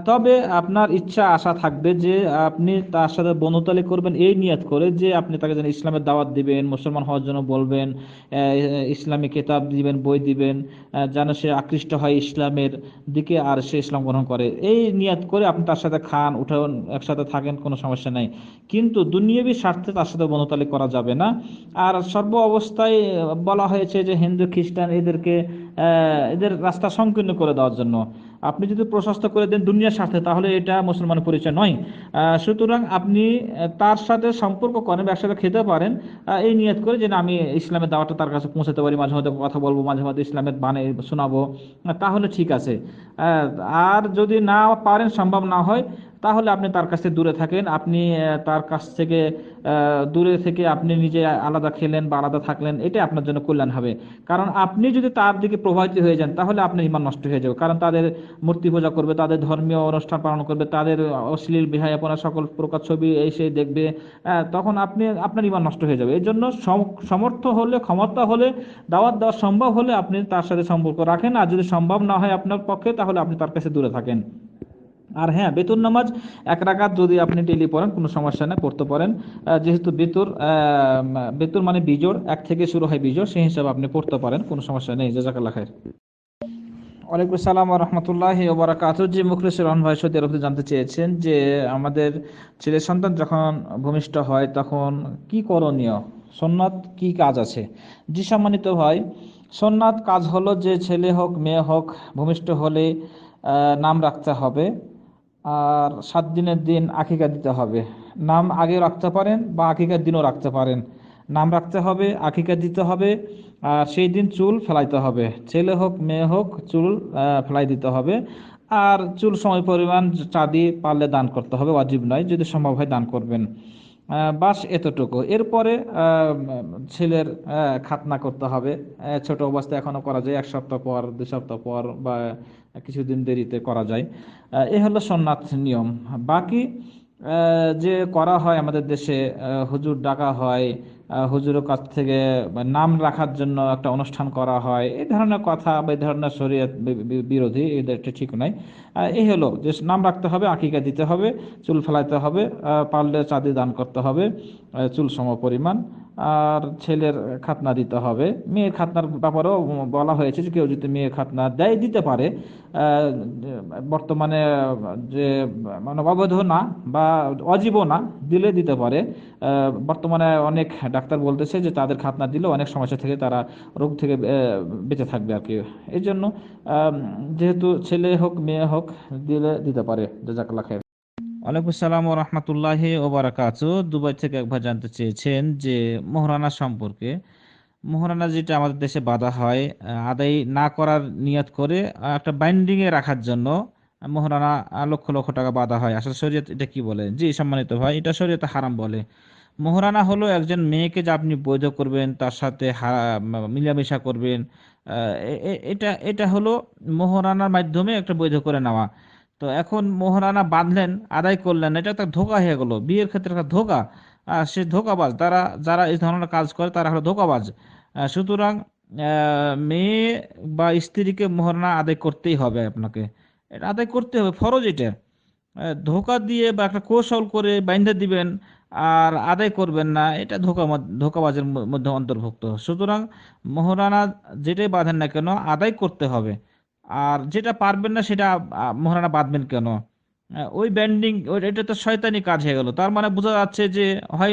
তবে আপনার ইচ্ছা আশা থাকবে যে আপনি তার সাথে বন্ধুতালি করবেন, এই নিয়ত করে যে আপনি তাকে যেন ইসলামের দাওয়াত দিবেন, মুসলমান হওয়ার জন্য বলবেন, ইসলামী কিতাব দিবেন, বই দিবেন, যেন সে আকৃষ্ট হয় ইসলামের দিকে, আর সে ইসলাম গ্রহণ করে। এই নিয়ত করে আপনি তার সাথে খান, উঠেন, একসাথে থাকেন, কোনো সমস্যা নাই। কিন্তু দুনিয়াবী স্বার্থে তার সাথে বনতালি করা যাবে না। আর সর্ব অবস্থায় বলা হয়েছে যে হিন্দু খ্রিস্টান এদের রাস্তা সংকীর্ণ করে দেওয়ার জন্য। আপনি যদি প্রশস্ত করে দেন দুনিয়ার স্বার্থে, তাহলে এটা মুসলমানের পরিচয় নয়। সুতরাং আপনি তার সাথে সম্পর্ক করেন, একসাথে খেতে পারেন, এই নিয়ত করে যে না, আমি ইসলামের দাওয়াতটা তার কাছে পৌঁছাতে পারি, মাঝে মধ্যে কথা বলবো, মাঝে মধ্যে ইসলামের বাণী শোনাবো, তাহলে ঠিক আছে। আর যদি না পারেন, সম্ভব না হয়, তাহলে আপনি তার কাছ থেকে দূরে থাকেন। আপনি তার কাছ থেকে দূরে থেকে আপনি নিজে আলাদা খেলেন বা আলাদা থাকলেন, এটাই আপনার জন্য কল্যাণ হবে। কারণ আপনি যদি তার দিকে প্রভাবিত হয়ে যান, তাহলে আপনার ঈমান নষ্ট হয়ে যাবে। কারণ তাদের মূর্তি পূজা করবে, তাদের ধর্মীয় অনুষ্ঠান পালন করবে, তাদের অশ্লীল বেহায়াপনা সকল প্রকার ছবি এই সেই দেখবে, তখন আপনার ঈমান নষ্ট হয়ে যাবে। এই জন্য সমর্থ হলে, ক্ষমতা হলে, দাওয়াত দেওয়া সম্ভব হলে আপনি তার সাথে সম্পর্ক রাখেন, আর যদি সম্ভব না হয় আপনার পক্ষে, তাহলে আপনি তার কাছে দূরে থাকেন। আর হ্যাঁ, বেতুর নামাজ এক রাকাত যদি আপনি ডেইলি পড়েন, কোনো সমস্যা নেই, পড়তে পারেন। যেহেতু বেতুর মানে বিজোড়, এক থেকে শুরু হয় বিজোড়, সেই হিসাবে আপনি পড়তে পারেন, কোনো সমস্যা নেই। জাযাকাল্লাহ খায়ের। ওয়ালাইকুম আসসালাম ওয়া রাহমাতুল্লাহি ওয়া বারাকাতুহু। জি মুখলেসুর রহমান ভাই সৌদি আরব থেকে জানতে চেয়েছেন যে আমাদের ছেলে সন্তান যখন ভূমিষ্ঠ হয়, তখন কি করণীয়, সুন্নাত কি কাজ আছে। জি সম্মানিত ভাই, সুন্নাত কাজ হলো যে ছেলে হোক মেয়ে হোক, ভূমিষ্ঠ হলে নাম রাখতে হবে, আর 7 দিনের দিন আকিকা দিতে হবে। নাম আগে রাখতে পারেন বা আকিকার দিনও রাখতে পারেন। নাম রাখতে হবে, আকিকা দিতে হবে, আর সেই দিন চুল ফেলাইতে হবে। ছেলে হোক মেয়ে হোক, চুল ফেলাই দিতে হবে। আর চুল সময় পরিমাণ চাঁদি পারলে দান করতে হবে, ওয়াজিব নয়, যদি সম্ভব হয় দান করবেন। বাস এতটুকু। এরপরে ছেলের খাতনা করতে হবে। ছোট অবস্থায় এখনো করা যায়, 1 সপ্তাহ পর, 2 সপ্তাহ পর, বা কিছুদিন দেরিতে করা যায়। এ হলো সুন্নাত নিয়ম। বাকি যে করা হয় আমাদের দেশে, হুজুর ডাকা হয়, হুজুরের কাছ থেকে নাম রাখার জন্য একটা অনুষ্ঠান করা হয়, এই ধরনের কথা বা এই ধরনের শরীয়ত বিরোধী, এটা ঠিক নয়। এই হলো যে নাম রাখতে হবে, আকিকা দিতে হবে, চুল ফেলাইতে হবে, পারলে চাঁদি দান করতে হবে চুল সম পরিমাণ, আর ছেলের খাতনা দিতে হবে। মেয়ের খাতনার ব্যাপারেও বলা হয়েছে যে কেউ যদি মেয়ের খাতনা দেয়, দিতে পারে। বর্তমানে যে মানে অবৈধ না বা অজীবও না, দিলে দিতে পারে। বর্তমানে অনেক ডাক্তার বলতেছে যে তাদের খাতনা দিলে অনেক সমস্যা থেকে তারা, রোগ থেকে বেঁচে থাকবে আর কি। এই জন্য যেহেতু ছেলে হোক মেয়ে হোক, দিতে পারে। জাযাকাল্লাহ খাইর। ওয়ালাইকুম আসসালাম ওয়া রাহমাতুল্লাহি ওয়া বারাকাতুহু। দুবাই থেকে একবার জানতে চেয়েছেন যে মোহরানা সম্পর্কে। মোহরানা যেটা আমাদের দেশে বাঁধা হয়, আদায় না করার নিয়ত করে একটা বাইন্ডিং এ রাখার জন্য মোহরানা লক্ষ লক্ষ টাকা বাঁধা হয়। আসলে শরীয়ত এটা কি বলে? জি সম্মানিত ভাই, এটা শরীয়তে হারাম বলে। মোহরানা হলো একজন মেয়েকে যে আপনি বৈধ করবেন, তার সাথে মিলামেশা করবেন, এটা এটা হলো মোহরানার মাধ্যমে একটা বৈধ করে নেওয়া। তো এখন মোহরানা বাঁধলেন, আদায় করলেন, এটা একটা ধোঁকা হয়ে গেল, বিয়ের ক্ষেত্রে একটা ধোঁকা। সে ধোঁকাবাজ, যারা এই ধরনের কাজ করে তারা হলো ধোঁকাবাজ। সুতরাং মেয়ে বা স্ত্রীকে মোহরানা আদায় করতেই হবে আপনাকে, এটা আদায় করতে হবে, ফরজ এটা। ধোঁকা দিয়ে বা একটা কৌশল করে বাইন্ধে দিবেন আর আদায় করবেন না, এটা ধোঁকাবাজের মধ্যে অন্তর্ভুক্ত। সুতরাং মোহরানা যেটাই বাঁধেন না কেন আদায় করতে হবে। আর যেটা পারবেন না সেটা মোহরানা বাঁধবেন কেন? ওই ব্যান্ডিং, এটা তো শয়তানি কাজ হয়ে গেল। তার মানে বোঝা যাচ্ছে যে হয়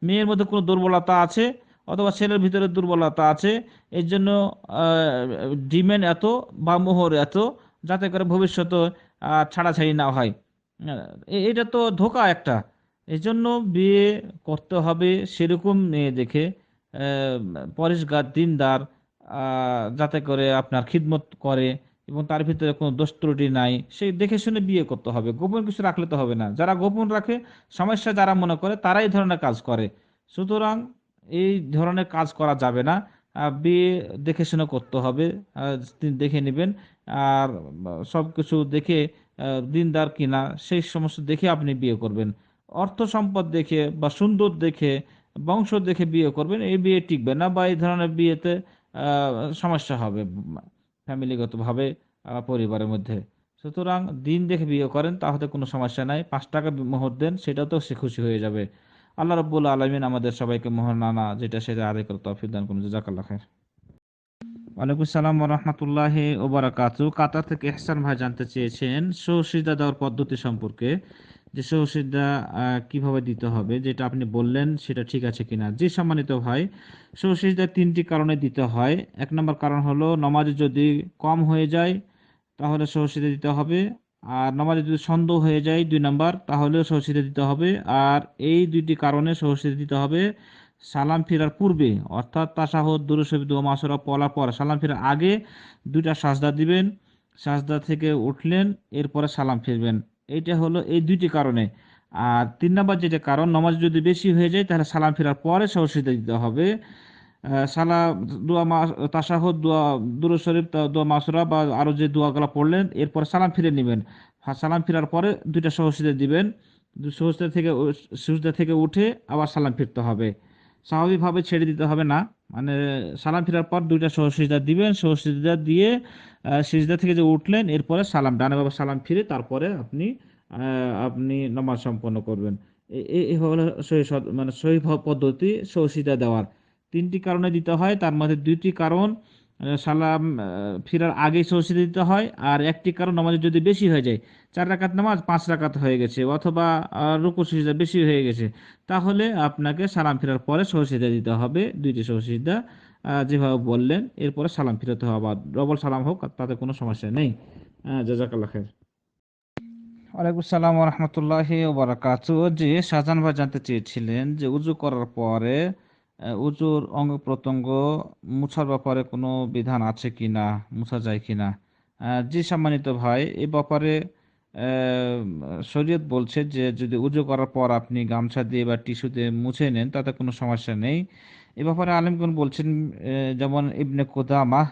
মেয়ের মধ্যে কোনো দুর্বলতা আছে অথবা ছেলের ভিতরে দুর্বলতা আছে। এই জন্য ডিমেন্ড এত বা মোহর এত, যাতে করে ভবিষ্যতে ছাড়াছাড়ি না হয়। এটা তো ধোঁকা একটা। এই জন্য বিয়ে করতে হবে সেরকম মেয়ে দেখে, আহ, পরিষ্কার দিনদার, যাতে করে আপনার খিদমত করে এবং তার ভিতরে কোনো দোষ ত্রুটি নাই, সেই দেখে শুনে বিয়ে করতে হবে। গোপন কিছু রাখলে তো হবে না। যারা গোপন রাখে, সমস্যা যারা মনে করে, তারাই এই ধরনের কাজ করে। সুতরাং এই ধরনের কাজ করা যাবে না। বিয়ে দেখে শুনে করতে হবে। দেখে নেবেন। আর সব কিছু দেখে দিনদার কিনা সেই সমস্ত দেখে আপনি বিয়ে করবেন। অর্থ সম্পদ দেখে বা সুন্দর দেখে, বংশ দেখে বিয়ে করবেন, এই বিয়ে টিকবে না, বা এই ধরনের বিয়েতে সমস্যা হবে ফ্যামিলিগতভাবে, পরিবারের মধ্যে। সুতরাং দিন দেখে বিয়ে করেন, তাহলে কোনো সমস্যা নাই। 5 টাকা মোহর দেন, সেটাতেও সে খুশি হয়ে যাবে। আল্লাহ রাব্বুল আলামিন আমাদের সবাইকে মোহরানা যেটা সেটা আদায় করতে তৌফিক দান করুন। জাযাকাল্লাহ খাইর। ওয়ালাইকুম সালাম ওয়া রাহমাতুল্লাহি ওয়া বারাকাতুহু। কাতার থেকে ইহসান ভাই জানতে চেয়েছেন সহসিজদা দেওয়ার পদ্ধতি সম্পর্কে, যে সহসিজদা কিভাবে দিতে হবে, যেটা আপনি বললেন সেটা ঠিক আছে কিনা। জি সম্মানিত ভাই, সহসিজদা 3টি কারণে দিতে হয়। 1 নম্বর কারণ হলো নামাজে যদি কম হয়ে যায় তাহলে সহসিজদা দিতে হবে। আর নামাজে যদি সন্দেহ হয়ে যায় 2 নম্বর, তাহলেও সহসিজদা দিতে হবে। আর এই 2টি কারণে সহসিজদা দিতে হবে সালাম ফিরার পূর্বে, অর্থাৎ তাশাহুদ, দুরূদ শরীফ, দোয়া মাসুরা পড়ার পর সালাম ফিরার আগে 2টা সাজদা দিবেন। সাজদা থেকে উঠলেন, এরপরে সালাম ফিরবেন। এইটা হলো এই 2টি কারণে। আর 3 নম্বর যেটা কারণ, নামাজ যদি বেশি হয়ে যায় তাহলে সালাম ফিরার পরে সহসিজদা দিতে হবে। সালাম, তাশাহুদ, দোয়া, দুরূদ শরীফ, দোয়া মাসুরা বা আরো যে দোয়াগুলো পড়লেন, এরপর সালাম ফিরে নেবেন। সালাম ফিরার পরে 2টা সহসিজদা দিবেন। সুজদা থেকে উঠে আবার সালাম ফিরতে হবে। স্বাভাবিকভাবে ছেড়ে দিতে হবে না। মানে সালাম ফেরার পর 2টা সহসিজদা দিবেন, সহসিজদা দিয়ে সিজদা থেকে যে উঠলেন, এরপরে সালাম, ডানে বামে সালাম ফিরে তারপরে আপনি নামাজ সম্পন্ন করবেন। এই হলো মানে সহি পদ্ধতি সহসিজদা দেওয়ার। 3টি কারণে দিতে হয়, তার মধ্যে 2টি কারণ সালাম ফিরার আগে সহসিজদা দিতে হয়। আর একটি কারণ নামাজে যদি বেশি হয়ে যায়, 4 রাকাত নামাজ 5 রাকাত হয়ে গেছে, অথবা রুকু সিজদা বেশি হয়ে গেছে, তাহলে আপনাকে সালাম ফেরার পরে সহসিজদা দিতে হবে, 2টি সহসিজদা যেভাবে বললেন। এরপরে সালাম ফিরাতে হবে, আবার ডবল সালাম হোক, তাতে কোনো সমস্যা নেই। জাযাকাল্লাহ খাইর। ওয়ালাইকুম সালাম ওয়া রাহমাতুল্লাহি ওয়া বারাকাতুহু। জি শাহজাহান ভাই জানতে চেয়েছিলেন যে উযু করার পরে উযুর অঙ্গ প্রত্যঙ্গ মুছার ব্যাপারে কোনো বিধান আছে কিনা, মুছা যায় কিনা। জি সম্মানিত ভাই, এই ব্যাপারে শরীয়ত বলছে যে যদি উযু করার পর আপনি গামছা দিয়ে বা টিস্যু দিয়ে মুছে নেন, তাতে কোনো সমস্যা নেই। এ ব্যাপারে আলেমগণ বলছেন, যেমন ইবনে কুদামাহ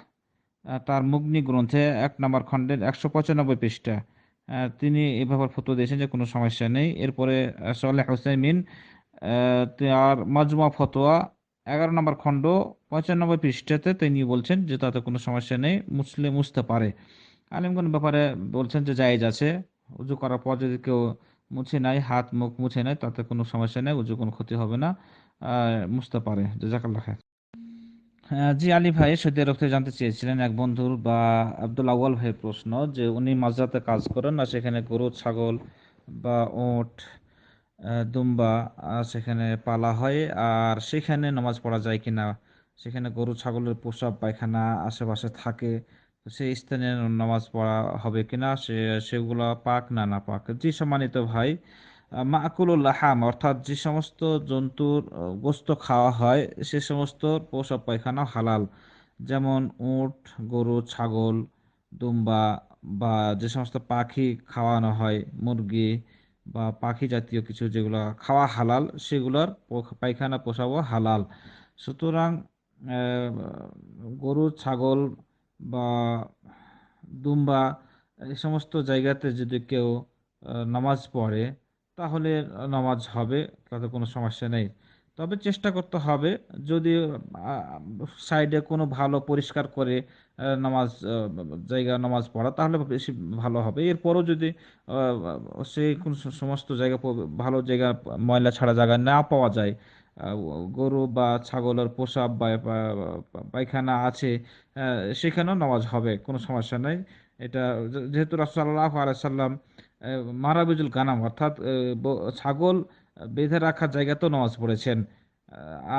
তার মুগনি গ্রন্থে 1 নম্বর খণ্ডের 195 পৃষ্ঠা, তিনি এ ব্যাপারে ফতোয়া দিয়েছেন যে কোনো সমস্যা নেই। এরপরে সালেহ হুসাইমিন তার মাজমুয়া ফতোয়া 11 নম্বর খণ্ড 95 পৃষ্ঠাতে তিনি বলছেন যে তাতে কোনো সমস্যা নেই, মুছতে পারে। আলিমগণ ব্যাপারে বলছেন যে জায়েজ আছে। উজু করার পর যদি কেউ মুছে নেয়, হাত মুখ মুছে নেয়, তাতে কোনো সমস্যা নেই, উজু কোনো ক্ষতি হবে না, মুছতে পারে। জাযাকাল্লাহ খাইর। হ্যাঁ, জি আলী ভাই সৌদি আরব থেকে জানতে চেয়েছিলেন এক বন্ধুর বা আব্দুল আউয়াল ভাইয়ের প্রশ্ন, যে উনি মাদ্রাসাতে কাজ করেন, আর সেখানে গরু ছাগল বা উট দুম্বা সেখানে পালা হয়, আর সেখানে নামাজ পড়া যায় কিনা। সেখানে গরু ছাগলের প্রস্রাব পায়খানা আশেপাশে থাকে, তো সেই স্থানে নামাজ পড়া হবে কিনা, সেগুলো পাক না না পাক। জি সম্মানিত ভাই, মাকুলুল লাহাম অর্থাৎ যে সমস্ত জন্তুর গোস্ত খাওয়া হয়, সে সমস্ত প্রস্রাব পায়খানা হালাল। যেমন উট, গরু, ছাগল, দুম্বা বা যে সমস্ত পাখি খাওয়ানো হয়, মুরগি বা পাখি জাতীয় কিছু যেগুলো খাওয়া হালাল, সেগুলোর পায়খানা পোশাকও হালাল। সুতরাং আহ, গরু, ছাগল বা দুম্বা, এই সমস্ত জায়গাতে যদি কেউ নামাজ পড়ে, তাহলে নামাজ হবে, তাতে কোনো সমস্যা নেই। তবে চেষ্টা করতে হবে, যদি সাইডে কোনো ভালো পরিষ্কার করে নামাজ জায়গা নামাজ পড়া, তাহলে বেশি ভালো হবে। এরপরও যদি সেই কোন সমস্ত জায়গা ভালো জায়গা, ময়লা ছাড়া জায়গা না পাওয়া যায়, আহ, গরু বা ছাগলের প্রসাব বা পায়খানা আছে, সেখানেও নামাজ হবে, কোনো সমস্যা নাই। এটা যেহেতু রাসূলুল্লাহ সাল্লাল্লাহু আলাইহি সাল্লাম মারাবিজুল গানাম, অর্থাৎ ছাগল বেঁধে রাখার জায়গাতেও নামাজ পড়েছেন।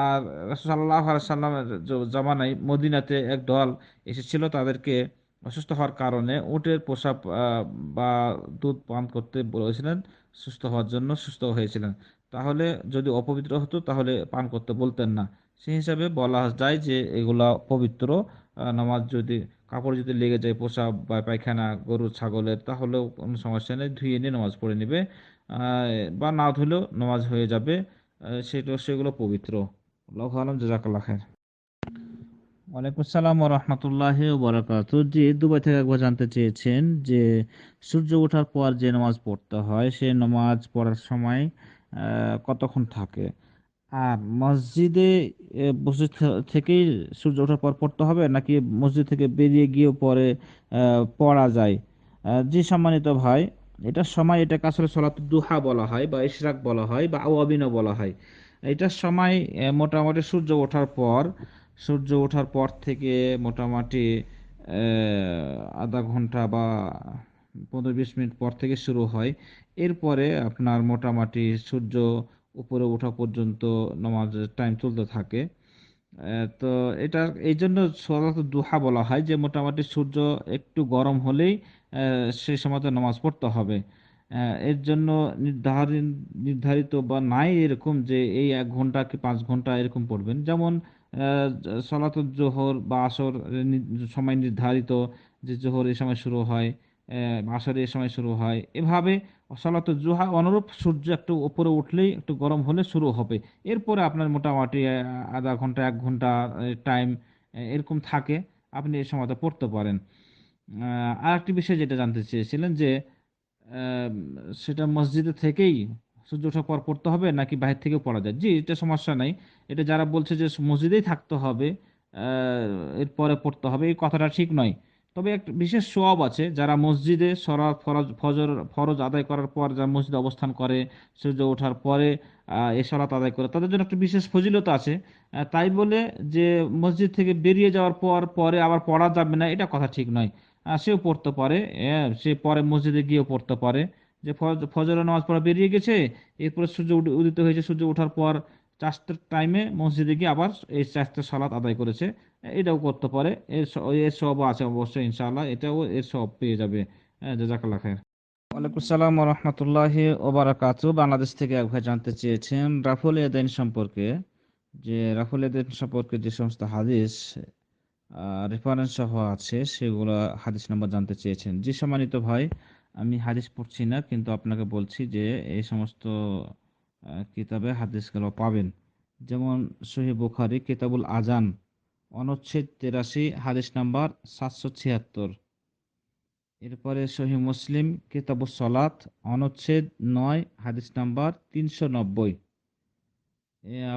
আর রাসূল সাল্লাল্লাহু আলাইহি সাল্লামের জামানায় মদিনাতে এক দল এসেছিল, তাদেরকে অসুস্থ হওয়ার কারণে উটের প্রসাব বা দুধ পান করতে বলেছিলেন, সুস্থ হওয়ার জন্য, সুস্থ হয়েছিলেন। তাহলে যদি অপবিত্র হতো তাহলে পান করতে বলতেন না। সেই হিসাবে বলা যায় যে এগুলা পবিত্র। নামাজ যদি, কাপড় যদি লেগে যায় প্রসাব বা পায়খানা গরু ছাগলের, তাহলেও কোনো সমস্যা নেই, ধুয়ে নিয়ে নামাজ পড়ে নেবে। আহ, বা না ধুলেও নামাজ হয়ে যাবে। সেগুলো পবিত্র। আল্লাহু আলাম, জাযাকাল্লাহ খায়ের। ওয়ালাইকুম আসসালাম ওয়া রাহমাতুল্লাহি ওয়া বারাকাতুহু। জি, দুবাই থেকে একবার জানতে চেয়েছেন যে সূর্য ওঠার পর যে নামাজ পড়তে হয়, সে নামাজ পড়ার সময় কতক্ষণ থাকে? আর মসজিদে বসে থেকেই সূর্য ওঠার পর পড়তে হবে, নাকি মসজিদ থেকে বেরিয়ে গিয়েও পরে পড়া যায়? জি সম্মানিত ভাই, এটার সময়, এটাকে আসলে সলাতুদ দুহা বলা হয় বা ইশরাক বলা হয় বা আওয়াবিনও বলা হয়। এটার সময় মোটামুটি সূর্য ওঠার পর থেকে মোটামুটি আধা ঘন্টা বা 15-20 মিনিট পর থেকে শুরু হয়। এরপরে আপনার মোটামুটি সূর্য উপরে ওঠা পর্যন্ত নামাজের টাইম চলতে থাকে। তো এটা এই জন্য সলাতুদ দুহা বলা হয়, যে মোটামুটি সূর্য একটু গরম হলেই সেই সময় তো নামাজ পড়তে হবে। এর জন্য নির্ধারিত নির্ধারিত বা নাই এরকম যে এই 1 ঘন্টা কি 5 ঘন্টা এরকম পড়বেন। যেমন সলাতুল জোহর বা আসর সময় নির্ধারিত, যে জোহর এই সময় শুরু হয়, আসর এই সময় শুরু হয়, এভাবে সলাতুল জুহা অনুরূপ সূর্য একটু উপরে উঠলেই, একটু গরম হলে শুরু হবে। এরপরে আপনার মোটামুটি আধা ঘন্টা 1 ঘন্টা টাইম এরকম থাকে, আপনি এই সময়টা পড়তে পারেন। আর একটি বিষয় যেটা জানতে চেয়েছিলেন যে আহ, সেটা মসজিদে থেকেই সূর্য ওঠার পর পড়তে হবে নাকি বাহির থেকেও পড়া যায়? জি, এটা সমস্যা নাই। এটা যারা বলছে যে মসজিদেই থাকতে হবে এরপরে পড়তে হবে, এই কথাটা ঠিক নয়। তবে একটা বিশেষ সওয়াব আছে, যারা মসজিদে ফরজ আদায় করার পর যারা মসজিদে অবস্থান করে, সূর্য ওঠার পরে এই সালাত আদায় করে, তাদের জন্য একটা বিশেষ ফজিলত আছে। তাই বলে যে মসজিদ থেকে বেরিয়ে যাওয়ার পর পরে আবার পড়া যাবে না, এটা কথা ঠিক নয়। সেও পড়তে পারে, সে পরে মসজিদে গিয়েও পড়তে পারে। যে ফজরের নামাজ পড়া বেরিয়ে গেছে, এরপরে সূর্য উদিত হয়েছে, সূর্য ওঠার পর চারটার টাইমে মসজিদে গিয়ে আবার এই চারটা সালাত আদায় করেছে, এটাও করতে পারে। এর সব আছে অবশ্যই, ইনশাআল্লাহ এটাও এর সব পেয়ে যাবে। জাযাকাল্লাহ খায়ের। ওয়ালাইকুম আসসালাম ওয়া রাহমাতুল্লাহি ওয়া বারাকাতুহু। বাংলাদেশ থেকে এক ভাই জানতে চেয়েছেন রাফুল ইয়াদাইন সম্পর্কে, যে রাফুল ইয়াদাইন সম্পর্কে যে সমস্ত হাদিস রেফারেন্স সহ আছে, সেগুলো হাদিস নাম্বার জানতে চেয়েছেন। জি সম্মানিত ভাই, আমি হাদিস পড়ছি না, কিন্তু আপনাকে বলছি যে এই সমস্ত কিতাবে হাদিসগুলো পাবেন। যেমন সহিহ বুখারী কিতাবুল আজান, অনুচ্ছেদ 83, হাদিস নাম্বার 776। এরপরে সহিহ মুসলিম কিতাবুস সালাত, অনুচ্ছেদ 9, হাদিস নাম্বার 390।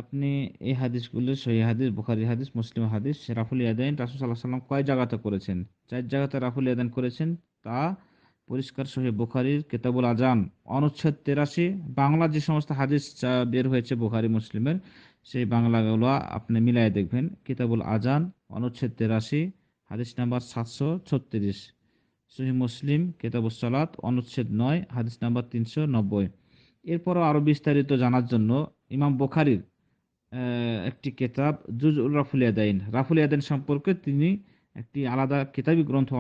আপনি এই হাদিসগুলো সহিহ হাদিস, বুখারী হাদিস, মুসলিম হাদিস। রাফুল ইয়াদাইন রাসূল সাল্লাল্লাহু আলাইহি ওয়াসাল্লাম কয় জায়গাতে করেছেন? 4 জায়গাতে রাফুল ইয়াদাইন করেছেন, তা পরিষ্কার সহিহ বুখারীর কিতাবুল আজান, অনুচ্ছেদ 83। বাংলা যে সমস্ত হাদিস বের হয়েছে বুখারী মুসলিমের, সেই বাংলাগুলো আপনি মিলাই দেখবেন। কিতাবুল আজান, অনুচ্ছেদ 83, হাদিস নাম্বার 736। সহিহ মুসলিম কিতাবুস সালাত, অনুচ্ছেদ 9, হাদিস নাম্বার 390। এরপরও আরো বিস্তারিত জানার জন্য ইমাম বুখারীর একটি কিতাব জুজউর রাফুল ইয়াদাইন, রাফুল ইয়াদাইন সম্পর্কে তিনি একটি আলাদা কিতাবী গ্রন্থ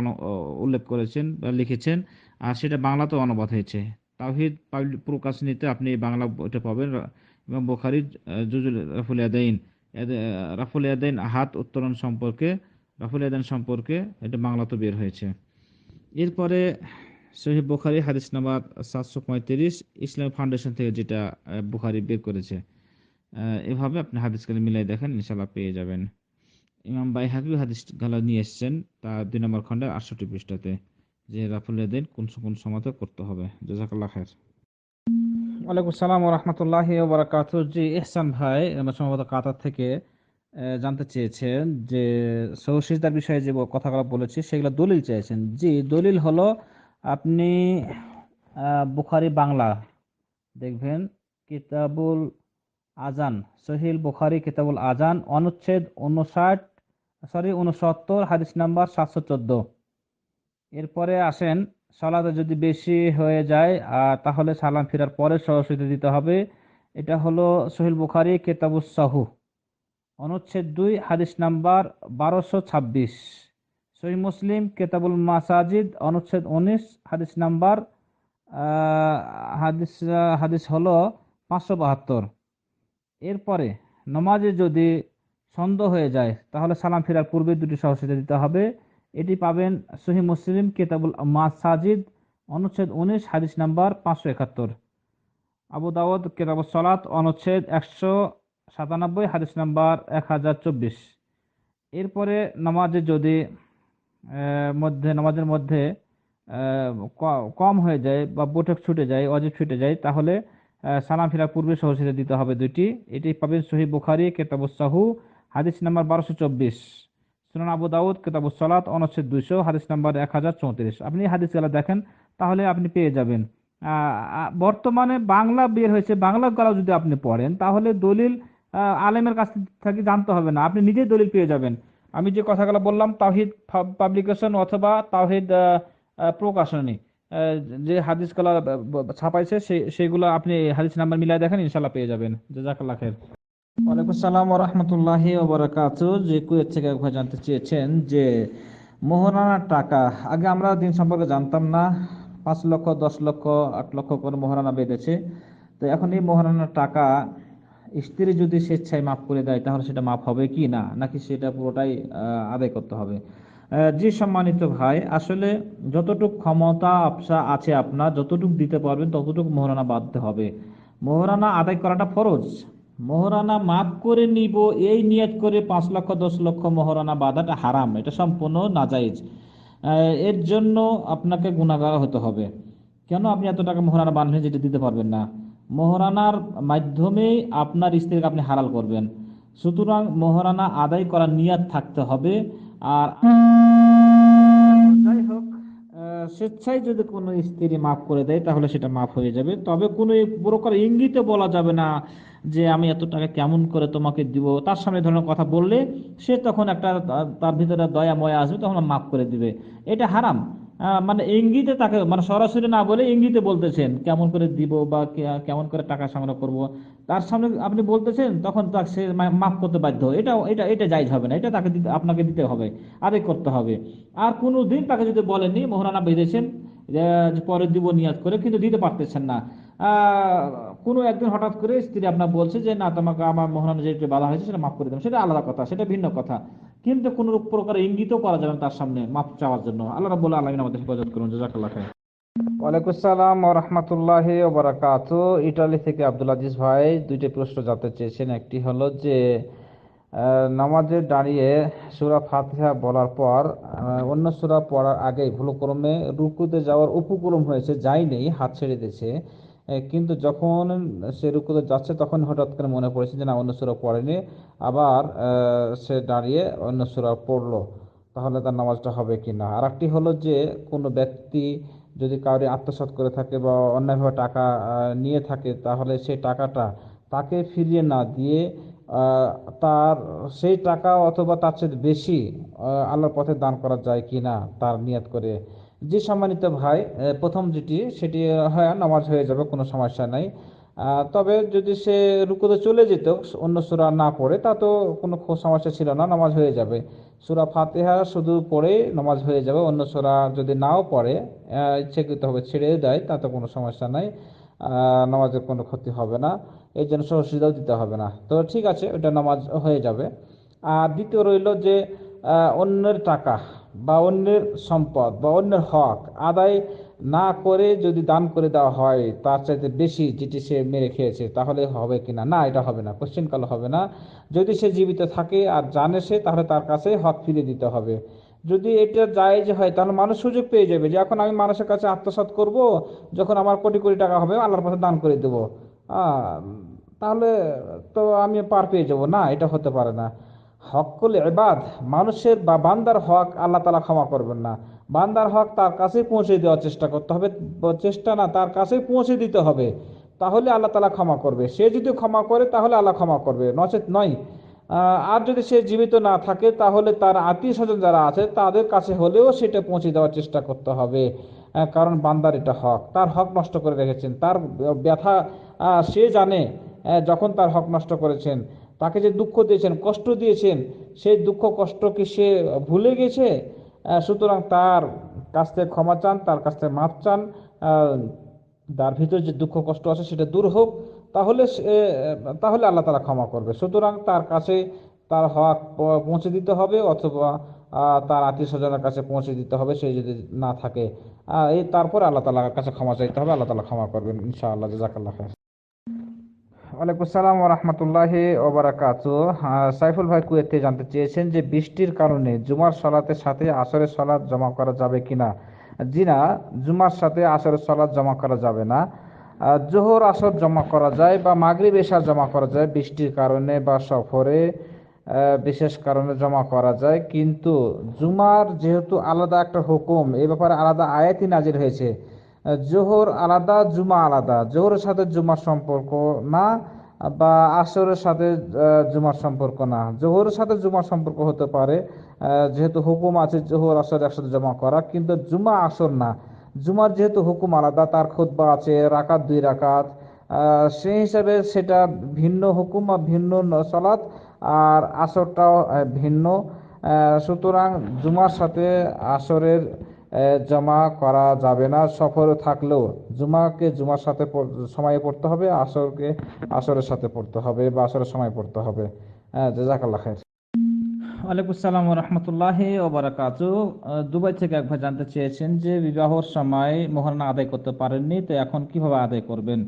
উল্লেখ করেছেন বা লিখেছেন। আর সেটা বাংলাতেও অনুবাদ হয়েছে। তাওহীদ প্রকাশনীতে আপনি এই বাংলা এটা পাবেন। ইমাম বুখারীর জুজুল রাফুল ইয়াদাইন, রাফুল ইয়াদাইন হাত উত্তোলন সম্পর্কে, রাফুল ইয়াদাইন সম্পর্কে এটা বাংলাতে বের হয়েছে। এরপরে সহিহ বুখারী হাদিস নাম্বার 735, ইসলামিক ফাউন্ডেশন থেকে যেটা বুখারী বের করেছে, এভাবে আপনি হাদিসগুলো মিলাই দেখেন, ইনশাআল্লাহ পেয়ে যাবেন। ইমাম বাইহাকী হাদিস গালা নিয়ে এসেছেন তার 2 নম্বর খণ্ডের 68 পৃষ্ঠাতে, যে রাফুল ইয়াদাইন কোন কোন সময়তে করতে হবে। জাযাকাল্লাহ খায়ের। ওয়ালাইকুম সালাম ওয়া রাহমাতুল্লাহি ওয়া বারাকাতুহু। জি ইহসান ভাই আমরা সম্ভবত কাতার থেকে জানতে চেয়েছেন যে সহিহ সিজদার বিষয়ে যে কথাগুলো বলেছি সেগুলো দলিল চেয়েছেন। জি, দলিল হলো আপনি বুখারী বাংলা দেখবেন, কিতাবুল আজান, সহিহ বুখারী কিতাবুল আজান, অনুচ্ছেদ 69 হাদিস নাম্বার 714। এরপরে আসেন, সালাতে যদি বেশি হয়ে যায় তাহলে সালাম ফিরার পরে সরাসরি দিতে হবে। এটা হলো সহিহ বুখারী কিতাবুস সাহু, অনুচ্ছেদ 2 হাদিস নাম্বার 1226। সহিহ মুসলিম কিতাবুল মাসাজিদ, অনুচ্ছেদ 19 হাদিস নাম্বার হাদিস হলো 572। এরপরে নামাজে যদি সন্দেহ হয়ে যায় তাহলে সালাম ফেরার পূর্বে দুটি সহযোগিতা দিতে হবে। এটি পাবেন সহিহ মুসলিম কিতাবুল মাসাজিদ, অনুচ্ছেদ 19 হাদিস নাম্বার 571। আবু দাউদ কিতাবুস সালাত, অনুচ্ছেদ 197 হাদিস নাম্বার 1024। এরপরে নামাজে যদি নামাজের মধ্যে কম হয়ে যায় বা বৈঠক ছুটে যায়, অজিব ছুটে যায়, তাহলে সালাম ফেরার পূর্বে সহযোগিতা দিতে হবে দুইটি। এটি পাবেন সহিহ বুখারী কিতাবুস সাহু হাদিস নাম্বার 1224, সুনান আবু দাউদ কিতাবুস সালাত, অনুচ্ছেদ 200 হাদিস নাম্বার 1034। আপনি হাদিসগুলো দেখেন তাহলে আপনি পেয়ে যাবেন। বর্তমানে বাংলা বের হয়েছে, বাংলা গলা যদি আপনি পড়েন তাহলে দলিল আলেমের কাছ থেকে জানতে হবে না, আপনি নিজেই দলিল পেয়ে যাবেন। আমি যে কথাগুলো বললাম, তাওহীদ পাবলিকেশন অথবা তাওহীদ প্রকাশনী যে হাদিসগুলো ছাপাইছে সেগুলো আপনি হাদিস নাম্বার মিলাই দেখেন, ইনশাল্লাহ পেয়ে যাবেন। জাযাকাল্লাহ খায়ের। ওয়ালাইকুম সালাম ওয়া রাহমাতুল্লাহি ওয়া বারাকাতুহু। যে কুয়েত থেকে এক ভাই জানতে চেয়েছেন যে মোহরানার টাকা, আগে আমরা দিন সম্পর্কে জানতাম না, 5 লক্ষ 10 লক্ষ 8 লক্ষ করে মোহরানা বেঁধেছে। তো এখন এই মোহরানার টাকা স্ত্রী যদি স্বেচ্ছায় মাফ করে দেয় তাহলে সেটা মাফ হবে কি না, নাকি সেটা পুরোটাই আদায় করতে হবে? জি সম্মানিত ভাই, আসলে যতটুকু ক্ষমতা আছে আপনার, যতটুকু দিতে পারবেন ততটুকু মোহরানা বাঁধতে হবে। মোহরানা আদায় করাটা ফরজ। মোহরানা মাফ করে নিব এই নিয়ত করে 5 লক্ষ 10 লক্ষ মোহরানা বাঁধাটা হারাম, এটা সম্পূর্ণ নাজায়েজ। এর জন্য আপনাকে গুনাহগার হতে হবে। কেন আপনি এত টাকা মোহরানা বাঁধলেন যেটা দিতে পারবেন না? মোহরানার মাধ্যমে আপনার স্ত্রীকে আপনি হালাল করবেন, সুতরাং মোহরানা আদায় করার নিয়ত থাকতে হবে। আর যাই হোক, স্বেচ্ছায় যদি কোনো স্ত্রী মাফ করে দেয় তাহলে সেটা মাফ হয়ে যাবে, তবে কোনো প্রকার ইঙ্গিতে বলা যাবে না যে আমি এত টাকা কেমন করে তোমাকে দিব। তার সামনে ধরনের কথা বললে সে তখন একটা তার ভিতরে দয়া ময়া আসবে, তখন মাফ করে দিবে, এটা হারাম। মানে ইঙ্গিতে তাকে, মানে সরাসরি না বলে ইঙ্গিতে বলতেছেন কেমন করে দিব বা কেমন করে টাকা সংগ্রহ করব, তার সামনে আপনি বলতেছেন, তখন তাকে সে মাফ করতে বাধ্য। এটা এটা এটা জায়েজ হবে না, এটা তাকে আপনাকে দিতে হবে, আদায় করতে হবে। আর কোনো দিন তাকে যদি বলেননি মোহরানা বেঁধেছেন যে পরে দিব নিয়াত করে, কিন্তু দিতে পারতেছেন না, কোনো একদিন হঠাৎ করে স্ত্রী আপনার বলছে যে না তোমাকে আমার মোহরানা যেটা বাধা হয়েছে সেটা মাফ করে দেবেন, সেটা আলাদা কথা, সেটা ভিন্ন কথা। কিন্তু কোনো প্রকার ইঙ্গিতও করা যাবে না তার সামনে মাফ চাওয়ার জন্য। আল্লাহ রাব্বুল আলামিন আমাদের হেফাজত করুন। জাযাকাল্লাহ খাইর। ওয়ালাইকুম আসসালাম ওয়া রাহমাতুল্লাহি ওয়া বারাকাতুহু। ইতালি থেকে আব্দুল আজিজ ভাই দুইটি প্রশ্ন জানতে চেয়েছেন। একটি হলো যে নামাজে দাঁড়িয়ে সূরা ফাতিহা বলার পর অন্য সূরা পড়ার আগে ভুলক্রমে রুকুতে যাওয়ার উপক্রম হয়েছে, যায়নি, হাত ছেড়ে দিয়েছে, কিন্তু যখন সে রুকুতে যাচ্ছে তখন হঠাৎ করে মনে পড়েছে যে না অন্য সূরা পড়েনি, আবার সে দাঁড়িয়ে অন্য সূরা পড়লো, তাহলে তার নামাজটা হবে কি না? আর একটি হলো যে কোনো ব্যক্তি যদি কাউকে আত্মসাৎ করে থাকে বা অন্যায়ভাবে টাকা নিয়ে থাকে, তাহলে সেই টাকাটা তাকে ফিরিয়ে না দিয়ে তার সেই টাকা অথবা তার চেয়ে বেশি আল্লাহর পথে দান করা যায় কি না তার নিয়ত করে। যে সম্মানিত ভাই, প্রথম যেটি সেটি হয় নামাজ হয়ে যাবে, কোনো সমস্যা নাই। তবে যদি সে রুকুতে চলে যেত অন্য সূরা না পড়ে, তা তো কোনো সমস্যা ছিল না, নামাজ হয়ে যাবে। সূরা ফাতিহা শুধু পড়ে নামাজ হয়ে যাবে, অন্য সূরা যদি নাও পড়ে ইচ্ছাকৃতভাবে ছেড়ে দেয় তাতে কোনো সমস্যা নাই, নামাজের কোনো ক্ষতি হবে না, এই জন্য সহজদাও দিতে হবে না। তো ঠিক আছে, ওটা নামাজ হয়ে যাবে। আর দ্বিতীয় রইল যে অন্যের টাকা বা অন্যের সম্পদ বা অন্যের হক আদায় না করে যদি দান করে দেওয়া হয় তার চাইতে বেশি যেটি সে মেরে খেয়েছে, তাহলে হবে কিনা? না, এটা হবে না, কোশ্চেন কাল হবে না। যদি সে জীবিত থাকে আর জানে সে, তাহলে তার কাছে হক ফিরিয়ে দিতে হবে। যদি এটা জায়েজ হয় তাহলে মানুষ সুযোগ পেয়ে যাবে যে এখন আমি মানুষের কাছে আত্মসাৎ করব, যখন আমার কোটি কোটি টাকা হবে আল্লাহর পথে দান করে দেবো, তাহলে তো আমি পার পেয়ে যাব। না, এটা হতে পারে না। হকুল ইবাদ, মানুষের বা বান্দার হক আল্লাহ তাআলা ক্ষমা করবেন না। বান্দার হক তার কাছে পৌঁছে দেওয়ার চেষ্টা করতে হবে, চেষ্টা না, তার কাছে পৌঁছে দিতে হবে, তাহলে আল্লাহ তাআলা ক্ষমা করবে। সে যদি ক্ষমা করে তাহলে আল্লাহ ক্ষমা করবে, নচেত নয়। আর যদি সে জীবিত না থাকে তাহলে তার আত্মীয় স্বজন যারা আছে তাদের কাছে হলেও সেটা পৌঁছে দেওয়ার চেষ্টা করতে হবে। কারণ বান্দার এটা হক, তার হক নষ্ট করে রেখেছেন, তার ব্যথা সে জানে। যখন তার হক নষ্ট করেছেন, তাকে যে দুঃখ দিয়েছেন, কষ্ট দিয়েছেন, সেই দুঃখ কষ্ট কি সে ভুলে গেছে? সুতরাং তার কাছ থেকে ক্ষমা চান, তার কাছ থেকে মাপ চান। তার ভিতরে যে দুঃখ কষ্ট আছে সেটা দূর হোক, তাহলে তাহলে আল্লাহ তাআলা ক্ষমা করবে। সুতরাং তার কাছে তার হক পৌঁছে দিতে হবে, অথবা তার আত্মীয় স্বজনের কাছে পৌঁছে দিতে হবে, সে যদি না থাকে। এই তারপরে আল্লাহ তাআলার কাছে ক্ষমা চাইতে হবে, আল্লাহ তাআলা ক্ষমা করবেন ইনশাআল্লাহ। জাযাকাল্লাহ খাইর। ওয়ালাইকুম আসসালাম ওয়া রাহমাতুল্লাহি ওয়া বারাকাতুহু। সাইফুল ভাই কুয়েত থেকে জানতে চেয়েছেন যে বৃষ্টির কারণে জুমার সালাতের সাথে আসরের সালাত জমা করা যাবে কিনা। জি না, জুমার সাথে আসরের সালাত জমা করা যাবে না। জোহর আসর জমা করা যায় বা মাগরিব এশা জমা করা যায়, বৃষ্টির কারণে বা সফরে বিশেষ কারণে জমা করা যায়। কিন্তু জুমার যেহেতু আলাদা একটা হুকুম, এ ব্যাপারে আলাদা আয়াতই নাজির হয়েছে। জোহর আলাদা, জুমা আলাদা। জোহরের সাথে জুমার সম্পর্ক না, বা আসরের সাথে জুমার সম্পর্ক না। জোহরের সাথে জুমার সম্পর্ক হতে পারে, যেহেতু হুকুম আছে জোহর আসর একসাথে জমা করা, কিন্তু জুমা আসর না। জুমার যেহেতু হুকুম আলাদা, তার খুতবা আছে রাকাত 2 রাকাত, সেই হিসাবে সেটা ভিন্ন হুকুম বা ভিন্ন সালাত, আর আসরটাও ভিন্ন। সুতরাং জুমার সাথে আসরের জমা করা যাবে না। সফরে থাকলেও জুমাকে জুমার সাথে সময়ে পড়তে হবে, আসরকে আসরের সাথে পড়তে হবে বা আসরের সময় পড়তে হবে। জাযাকাল্লাহ খাইর। ওয়ালাইকুম আসসালাম ওয়া রাহমাতুল্লাহি ওয়া বারাকাতুহু। দুবাই থেকে এক ভাই জানতে চেয়েছেন যে বিবাহর সময় মোহরানা আদায় করতে পারেননি, তো এখন কিভাবে আদায় করবেন।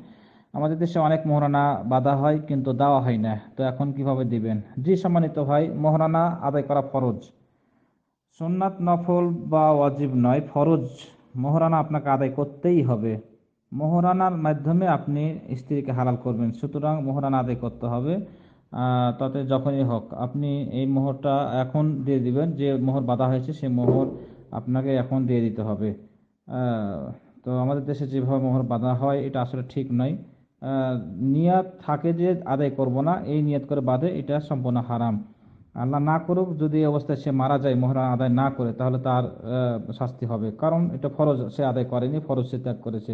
আমাদের দেশে অনেক মোহরানা বাঁধা হয় কিন্তু দেওয়া হয় না, তো এখন কিভাবে দিবেন। জি সম্মানিত ভাই, মোহরানা আদায় করা ফরজ, সুন্নাত নফল বা ওয়াজিব নয়, ফরজ। মোহরানা আপনাকে আদায় করতেই হবে। মোহরানার মাধ্যমে আপনি স্ত্রীকে হালাল করবেন, সুতরাং মোহরানা আদায় করতে হবে। তাতে যখনই হোক আপনি এই মোহরটা এখন দিয়ে দিবেন, যে মোহর বাঁধা হয়েছে সেই মোহর আপনাকে এখন দিয়ে দিতে হবে। তো আমাদের দেশে যেভাবে মোহর বাঁধা হয় এটা আসলে ঠিক নয়। নিয়াত থাকে যে আদায় করব না, এই নিয়াত করে বাঁধে, এটা সম্পূর্ণ হারাম। আল্লাহ না করুক যদি এই অবস্থায় সে মারা যায় মোহরানা আদায় না করে, তাহলে তার শাস্তি হবে, কারণ এটা ফরজ সে আদায় করেনি, ফরজ সে ত্যাগ করেছে।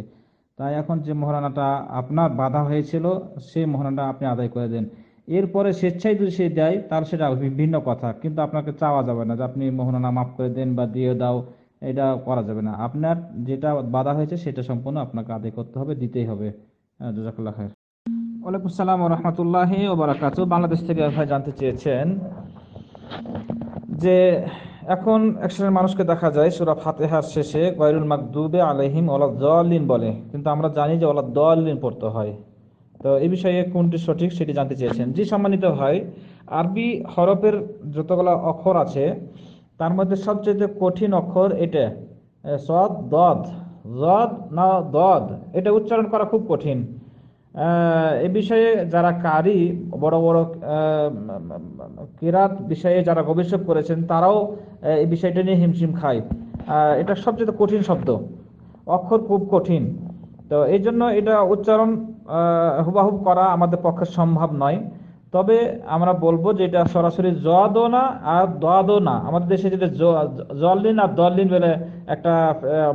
তাই এখন যে মোহরানাটা আপনার বাধা হয়েছিল সেই মোহরানাটা আপনি আদায় করে দেন। এরপরে স্বেচ্ছায় যদি সে দেয় তাহলে সেটা ভিন্ন কথা, কিন্তু আপনাকে চাওয়া যাবে না যে আপনি মোহরানা মাফ করে দেন বা দিয়ে দাও, এটা করা যাবে না। আপনার যেটা বাধা হয়েছে সেটা সম্পূর্ণ আপনাকে আদায় করতে হবে, দিতেই হবে। জাযাকাল্লাহ খাইর। ওয়ালাইকুম আসসালাম ওয়া রাহমাতুল্লাহি ওয়া বারাকাতুহু। বাংলাদেশ থেকে ভাই জানতে চেয়েছেন যে এখন এক শ্রেণীর মানুষকে দেখা যায় সূরা ফাতিহার শেষে গায়রুল মাগদুবি আলাইহিম ওয়ালাদ-দাল্লিন বলে, কিন্তু আমরা জানি যে ওয়ালাদ-দাল্লিন পড়তে হয়। তো এই বিষয়ে কোনটি সঠিক সেটি জানতে চেয়েছেন। জি সম্মানিত ভাই, আরবি হরফের যতগুলো অক্ষর আছে তার মধ্যে সবচেয়ে কঠিন অক্ষর এটা, সদ দদ। জদ না দদ, এটা উচ্চারণ করা খুব কঠিন। এ বিষয়ে যারা কারি, বড় বড় কিরাত বিষয়ে যারা গবেষক করেছেন তারাও এই বিষয়টা নিয়ে হিমশিম খায়। এটা সবচেয়ে কঠিন শব্দ, অক্ষর খুব কঠিন। তো এই জন্য এটা উচ্চারণ হুবাহুব করা আমাদের পক্ষে সম্ভব নয়। তবে আমরা বলবো যে এটা সরাসরি জদও না আর দদও না। আমাদের দেশে যেটা জল্লিন আর দল্লিন বলে একটা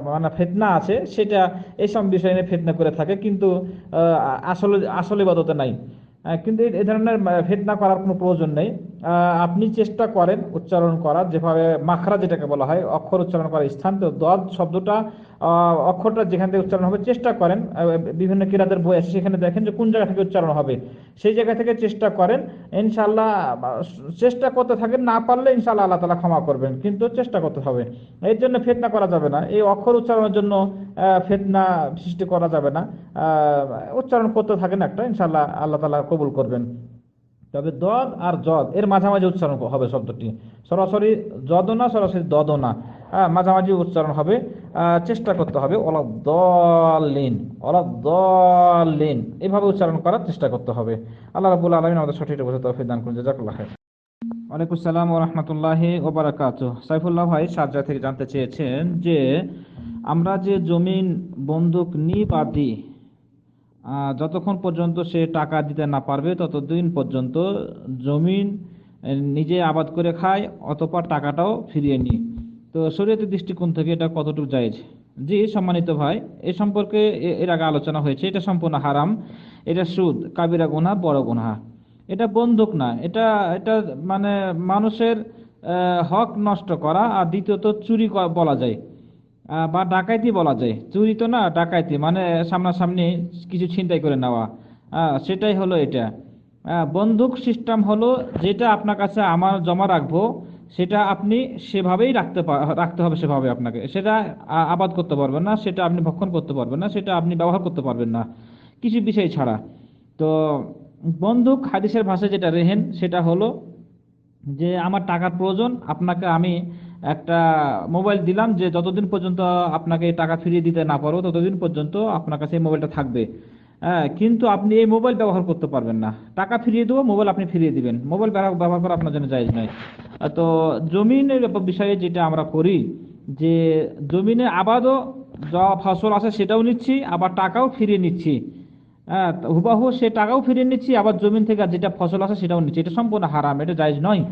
মানে ফিতনা আছে, সেটা এইসব বিষয় নিয়ে ফিতনা করে থাকে, কিন্তু আসলে আসলে ইবাদতে নাই। কিন্তু এই ধরনের ফিতনা করার কোনো প্রয়োজন নেই। আপনি চেষ্টা করেন উচ্চারণ করার, যেভাবে মাখরা যেটাকে বলা হয় অক্ষর উচ্চারণ করার স্থান, তো দদ শব্দটা অক্ষরটা যেখান থেকে উচ্চারণ হবে চেষ্টা করেন, বিভিন্ন কিরাতের বই আছে সেখানে দেখেন যে কোন জায়গা থেকে উচ্চারণ হবে, সেই জায়গা থেকে চেষ্টা করেন। ইনশাআল্লাহ চেষ্টা করতে থাকেন, না পারলে ইনশাআল্লাহ আল্লাহ তাআলা ক্ষমা করবেন, কিন্তু চেষ্টা করতে হবে। এর জন্য ফিতনা করা যাবে না, এই অক্ষর উচ্চারণের জন্য ফিতনা সৃষ্টি করা যাবে না। উচ্চারণ করতে থাকেন একটা, ইনশাআল্লাহ আল্লাহ তাআলা কবুল করবেন। তবে দদ আর জদ এর মাঝামাঝি উচ্চারণ হবে শব্দটি, সরাসরি যদও না সরাসরি দদও না, মাঝামাঝি উচ্চারণ হবে। চেষ্টা করতে হবে ওয়ালাদ-দাল্লিন, ওয়ালাদ-দাল্লিন এভাবে উচ্চারণ করার চেষ্টা করতে হবে। আল্লাহ রাব্বুল আলামিন আমাদের সঠিক বুঝে তৌফিক দান করুন। জাযাকাল্লাহু খাইর। ওয়ালাইকুম আসসালাম ওয়া রাহমাতুল্লাহি ওয়া বারাকাতুহু। সাইফুল্লাহ ভাই শারজাহ থেকে জানতে চেয়েছেন যে আমরা যে জমিন বন্ধক নিই বা দিই, যতক্ষণ পর্যন্ত সে টাকা দিতে না পারবে ততদিন পর্যন্ত জমিন নিজে আবাদ করে খায়, অতঃপর টাকাটাও ফিরিয়ে নিই। তো শরীয়তের দৃষ্টিকোণ থেকে এটা কতটুকু জায়েজ? জি সম্মানিত ভাই, এ সম্পর্কে এর আগে আলোচনা হয়েছে, এটা সম্পূর্ণ হারাম। এটা সুদ, কাবিরা গুনাহ, বড় গুনাহ। এটা বন্দুক না, এটা এটা মানে মানুষের হক নষ্ট করা, আর দ্বিতীয়ত চুরি বলা যায়, বা ডাকাইতি বলা যায়। চুরি তো না, ডাকাইতি মানে সামনাসামনি কিছু ছিনতাই করে নেওয়া, সেটাই হলো এটা। বন্দুক সিস্টেম হলো যেটা আপনার কাছে আমার জমা রাখবো, সেটা আপনি সেভাবেই রাখতে হবে, সেভাবে আপনাকে সেটা আবাদ করতে পারবেন না, সেটা আপনি ভক্ষণ করতে পারবেন না, সেটা আপনি ব্যবহার করতে পারবেন না কিছু বিষয় ছাড়া। তো বন্দুক হাদিসের ভাষায় যেটা রেহেন, সেটা হলো যে আমার টাকার প্রয়োজন, আপনাকে আমি একটা মোবাইল দিলাম, যে যতদিন পর্যন্ত আপনাকে এই টাকা ফিরিয়ে দিতে না পারো ততদিন পর্যন্ত আপনার কাছে এই মোবাইলটা থাকবে। হ্যাঁ, কিন্তু আপনি এই মোবাইল ব্যবহার করতে পারবেন না। টাকা ফিরিয়ে দেবো, মোবাইল আপনি ফিরিয়ে দিবেন, মোবাইল ব্যবহার করা আপনার জন্য জায়েজ নয়। তো জমিনের বিষয়ে যেটা আমরা করি, যে জমিনে আবাদও যা ফসল আছে সেটাও নিচ্ছি, আবার টাকাও ফিরিয়ে নিচ্ছি। হ্যাঁ, হুবাহু সে টাকাও ফিরিয়ে নিচ্ছি, আবার জমিন থেকে যেটা ফসল আছে সেটাও নিচ্ছি, এটা সম্পূর্ণ হারাম, এটা জায়েজ নয়।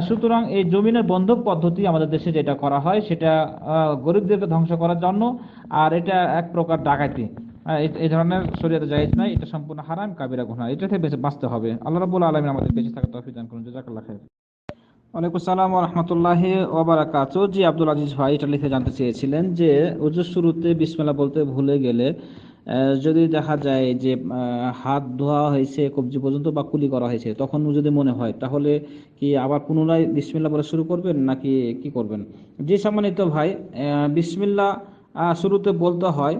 সুতরাং এই জমিনের বন্ধক পদ্ধতি আমাদের দেশে যেটা করা হয়, সেটা গরিবদেরকে ধ্বংস করার জন্য, আর এটা এক প্রকার ডাকাতি। এই ধরনের শরীয়তে জায়েজ নয়, এটা সম্পূর্ণ হারাম, কাবিরা গুনাহ, এটা থেকে বাঁচতে হবে। আল্লাহ রাব্বুল আলামিন আমাদের বেঁচে থাকার তৌফিক দান করুন। জাযাকাল্লাহু খাইর। ওয়ালাইকুম আসসালাম ওয়া রাহমাতুল্লাহি ওয়া বারাকাতুহু। জি আব্দুল আজিজ ভাই এটা লিখে জানতে চেয়েছিলেন যে ওযুর শুরুতে বিসমিল্লাহ বলতে ভুলে গেলে যদি দেখা যায় যে হাত ধোয়া হয়েছে কবজি পর্যন্ত বা কুলি করা হয়েছে, তখন যদি মনে হয়, তাহলে কি আবার পুনরায় বিসমিল্লাহ বলে শুরু করবেন নাকি কি করবেন? জি সম্মানিত ভাই, বিসমিল্লাহ শুরুতে বলতে হয়।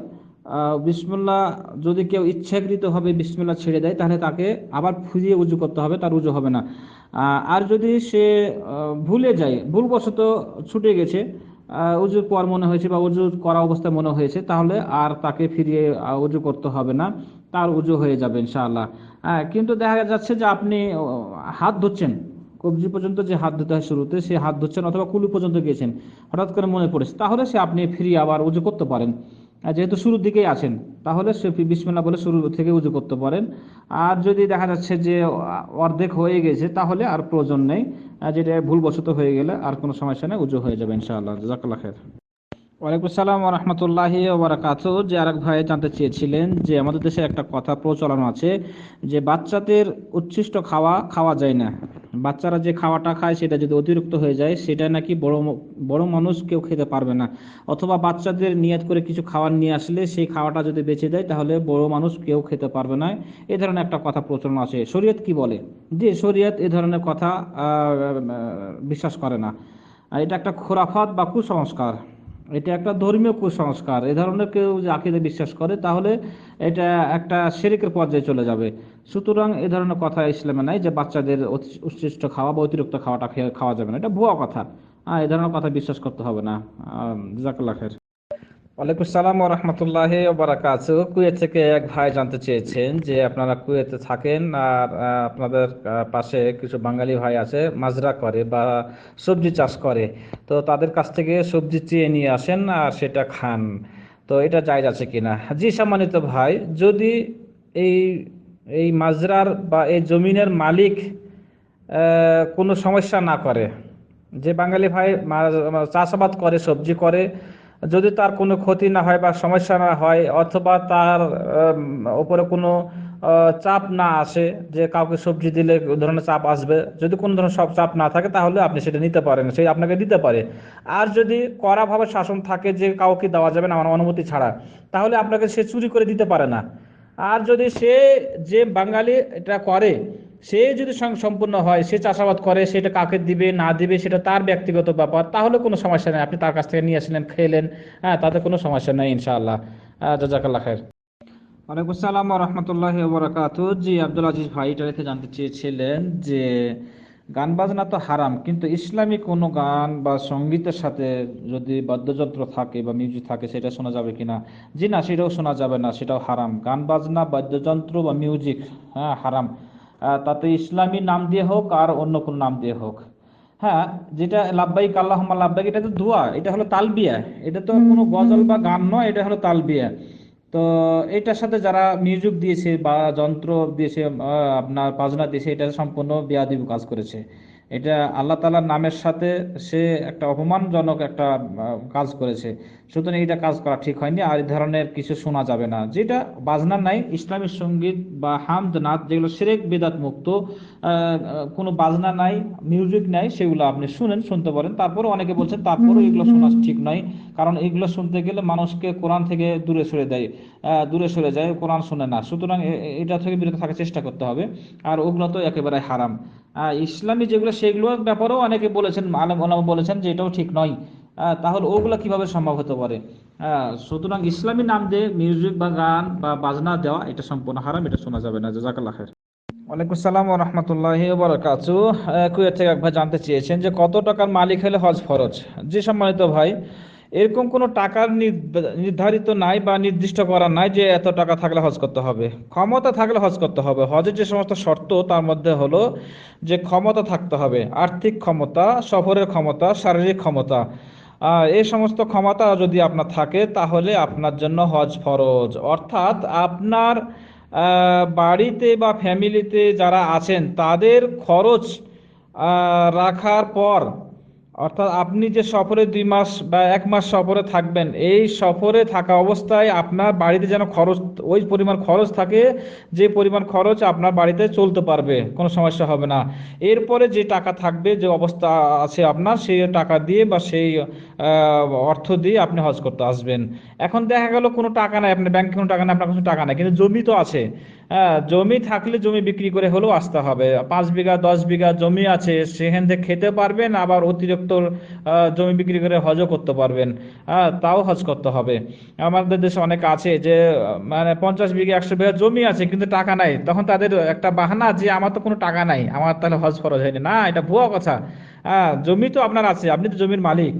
বিসমিল্লাহ যদি কেউ ইচ্ছাকৃতভাবে বিসমিল্লাহ ছেড়ে দেয়, তাহলে তাকে আবার ফিরিয়ে উজু করতে হবে, তার উজু হবে না। আর যদি সে ভুলে যায়, ভুলবশত ছুটে গেছে, উজুর পর মনে হয়েছে বা উজু করা অবস্থায় মনে হয়েছে, তাহলে আর তাকে ফিরিয়ে উজু করতে হবে না, তার উজু হয়ে যাবে ইনশাআল্লাহ। কিন্তু দেখা যাচ্ছে যে আপনি হাত ধুচ্ছেন, কবজি পর্যন্ত যে হাত ধুতে হয় শুরুতে, সে হাত ধুচ্ছেন, অথবা কুলি পর্যন্ত গিয়েছেন, হঠাৎ করে মনে পড়েছে, তাহলে সে আপনি ফিরিয়ে আবার উজু করতে পারেন। যেহেতু শুরুর দিকেই আছেন, তাহলে সে বিসমিল্লাহ বলে শুরু থেকে উজু করতে পারেন। আর যদি দেখা যাচ্ছে যে অর্ধেক হয়ে গেছে, তাহলে আর প্রয়োজন নেই, যেটা ভুলবশত হয়ে গেলে আর কোনো সমস্যা নেই, উজু হয়ে যাবে ইনশাআল্লাহ। জাযাকাল্লাহু খাইর। ওয়ালাইকুম আসসালাম ওয়া রাহমাতুল্লাহি ওয়া বারাকাতুহু। যে আরেক ভাই জানতে চেয়েছিলেন যে আমাদের দেশে একটা কথা প্রচলন আছে যে বাচ্চাদের উচ্ছিষ্ট খাওয়া খাওয়া যায় না। বাচ্চারা যে খাওয়াটা খায় সেটা যদি অতিরিক্ত হয়ে যায়, সেটা নাকি বড় মানুষ কেউ খেতে পারবে না, অথবা বাচ্চাদের নিয়ত করে কিছু খাবার নিয়ে আসলে সেই খাওয়াটা যদি বেঁচে দেয়, তাহলে বড় মানুষ কেউ খেতে পারবে না। এই ধরনের একটা কথা প্রচলন আছে, শরীয়ত কি বলে? যে শরীয়ত এই ধরনের কথা বিশ্বাস করে না। এটা একটা খোরাফাত বা কুসংস্কার, এটা একটা ধর্মীয় কুসংস্কার। এ ধরনের কেউ যে আকীদা বিশ্বাস করে, তাহলে এটা একটা শিরকের পর্যায়ে চলে যাবে। সুতরাং এ ধরনের কথা ইসলামে নাই যে বাচ্চাদের উচ্ছিষ্ট খাওয়া বা অতিরিক্ত খাওয়াটা খাওয়া যাবে না, এটা ভুয়া কথা। এ ধরনের কথা বিশ্বাস করতে হবে না। জাযাকাল্লাহু খাইর। ওয়ালাইকুম আসসালাম ওয়া রাহমাতুল্লাহি ওয়া বারাকাতুহু। কুয়েত থেকে এক ভাই জানতে চেয়েছেন যে আপনারা কুয়েতে থাকেন, আর আপনাদের পাশে কিছু বাঙালি ভাই আছে, মাজরা করে বা সবজি চাষ করে, তো তাদের কাছ থেকে সবজি চেয়ে নিয়ে আসেন আর সেটা খান, তো এটা জায়েজ আছে কিনা? জি সম্মানিত ভাই, যদি এই এই মাজরার বা এই জমিনের মালিক কোনো সমস্যা না করে, যে বাঙালি ভাই চাষাবাদ করে, সবজি করে, যদি তার কোনো ক্ষতি না হয় বা সমস্যা না হয়, অথবা তার উপরে কোনো চাপ না আসে, যে কাউকে সবজি দিলে ওই ধরনের চাপ আসবে, যদি কোনো ধরনের সব চাপ না থাকে তাহলে আপনি সেটা নিতে পারেন, সেই আপনাকে দিতে পারে। আর যদি কড়াভাবে শাসন থাকে যে কাউকে দেওয়া যাবে না আমার অনুমতি ছাড়া, তাহলে আপনাকে সে চুরি করে দিতে পারে না। আর যদি সে, যে বাঙালি এটা করে, সে যদি সম্পূর্ণ হয়, সে চাষাবাদ করে, সেটা কাকে দিবে না দিবে সেটা তার ব্যক্তিগত ব্যাপার, তাহলে কোনো সমস্যা নেই, আপনি তার কাছ থেকে নিয়ে আসলেন, খেলেন, হ্যাঁ, তাতে কোনো সমস্যা নেই ইনশাআল্লাহ। জাজাকাল্লাহ খায়ের। ওয়ালাইকুম আসসালাম ওয়া রাহমাতুল্লাহি ওয়া বারাকাতুহু। জি, আব্দুল আজিজ ভাই এটাতে জানতে চেয়েছিলেন যে গান বাজনা তো হারাম, কিন্তু ইসলামী কোনো গান বা সঙ্গীতের সাথে যদি বাদ্যযন্ত্র থাকে বা মিউজিক থাকে সেটা শোনা যাবে কিনা। জি না, সেটাও শোনা যাবে না, সেটাও হারাম। গান বাজনা, বাদ্যযন্ত্র বা মিউজিক, হ্যাঁ, হারাম। তাতে ইসলামী নাম দিয়ে হোক আর অন্য কোনো নাম দিয়ে হোক। হ্যাঁ, যেটা লাব্বাইক আল্লাহুম্মা লাব্বাইক, এটা তো দোয়া, এটা হলো তালবিয়া, এটা তো কোনো গজল বা গান নয়, এটা হলো তালবিয়া। তো এটার সাথে যারা মিউজিক দিয়েছে বা যন্ত্র দিয়েছে, আপনার বাজনা দিয়েছে, এটা সম্পূর্ণ বেয়াদবি কাজ করেছে। এটা আল্লাহ তাআলার নামের সাথে সে একটা অপমানজনক একটা কাজ করেছে। সুতরাং এটা কাজ করা ঠিক হয়নি, আর এই ধরনের কিছু শোনা যাবে না। যেটা বাজনা নাই, ইসলামী সঙ্গীত বা হামদ নাথ, যেগুলো শিরক বিদআত মুক্ত, কোনো বাজনা নাই, মিউজিক নাই, সেগুলো আপনি শুনতে পারেন। তারপরে অনেকে বলছেন তারপরে এগুলো শোনা ঠিক নয়, কারণ এগুলো শুনতে গেলে মানুষকে কোরআন থেকে দূরে সরে দেয়, দূরে সরে যায়, কোরআন শুনে না। সুতরাং এটা থেকে বিরত থাকার চেষ্টা করতে হবে। আর ওগুলো তো একেবারে হারাম। ইসলামী যেগুলো সেগুলোর ব্যাপারেও অনেকে বলেছেন, আলেম ওলামা বলেছেন যে এটাও ঠিক নয়। তাহলে ওগুলো কিভাবে সম্ভব হতে পারে? সুতরাং ইসলামী নাম দিয়ে মিউজিক বা গান বা বাজনা দেওয়া এটা সম্পূর্ণ হারাম, এটা শোনা যাবে না। জাযাকাল্লাহ খায়ের। ওয়ালাইকুম আসসালাম ওয়া রাহমাতুল্লাহি ওয়া বারাকাতুহু। কুয়েত থেকে এক ভাই জানতে চেয়েছেন যে কত টাকার মালিক হলে হজ ফরজ। জি সম্মানিত ভাই, এরকম কোনো টাকার নির্ধারিত নাই বা নির্দিষ্ট করা নাই যে এত টাকা থাকলে হজ করতে হবে। ক্ষমতা থাকলে হজ করতে হবে। হজের যে সমস্ত শর্ত তার মধ্যে হলো যে ক্ষমতা থাকতে হবে, আর্থিক ক্ষমতা, সফরের ক্ষমতা, শারীরিক ক্ষমতা। এই সমস্ত ক্ষমতা যদি আপনার থাকে তাহলে আপনার জন্য হজ ফরজ। অর্থাৎ আপনার বাড়িতে বা ফ্যামিলিতে যারা আছেন তাদের খরচ রাখার পর, অর্থাৎ আপনি যে সফরে 2 মাস বা 1 মাস সফরে থাকবেন, এই সফরে থাকা অবস্থায় আপনার বাড়িতে যেন খরচ, ওই পরিমাণ খরচ থাকে যে পরিমাণ খরচ আপনার বাড়িতে চলতে পারবে, কোনো সমস্যা হবে না। এরপরে যে টাকা থাকবে, যে অবস্থা আছে আপনার, সেই টাকা দিয়ে বা সেই অর্থ দিয়ে আপনি হজ করতে আসবেন। এখন দেখা গেল কোনো টাকা নাই, আপনার ব্যাংকে কোনো টাকা নেই, আপনার কাছে টাকা নাই, কিন্তু জমি তো আছে। হ্যাঁ, জমি থাকলে জমি বিক্রি করে হলেও আসতে হবে। 5 বিঘা 10 বিঘা জমি আছে, সেখান থেকে খেতে পারবেন, আবার অতিরিক্ত জমি বিক্রি করে হজও করতে পারবেন। তাও হজ করতে হবে। আমাদের দেশে অনেক আছে যে মানে 50 বিঘা 100 বিঘা জমি আছে কিন্তু টাকা নাই, তখন তাদের একটা বাহানা যে আমার তো কোনো টাকা নাই, আমার তাহলে হজ ফরজ হয়নি। না, এটা ভুয়া কথা। জমি তো আপনার আছে, আপনি তো জমির মালিক।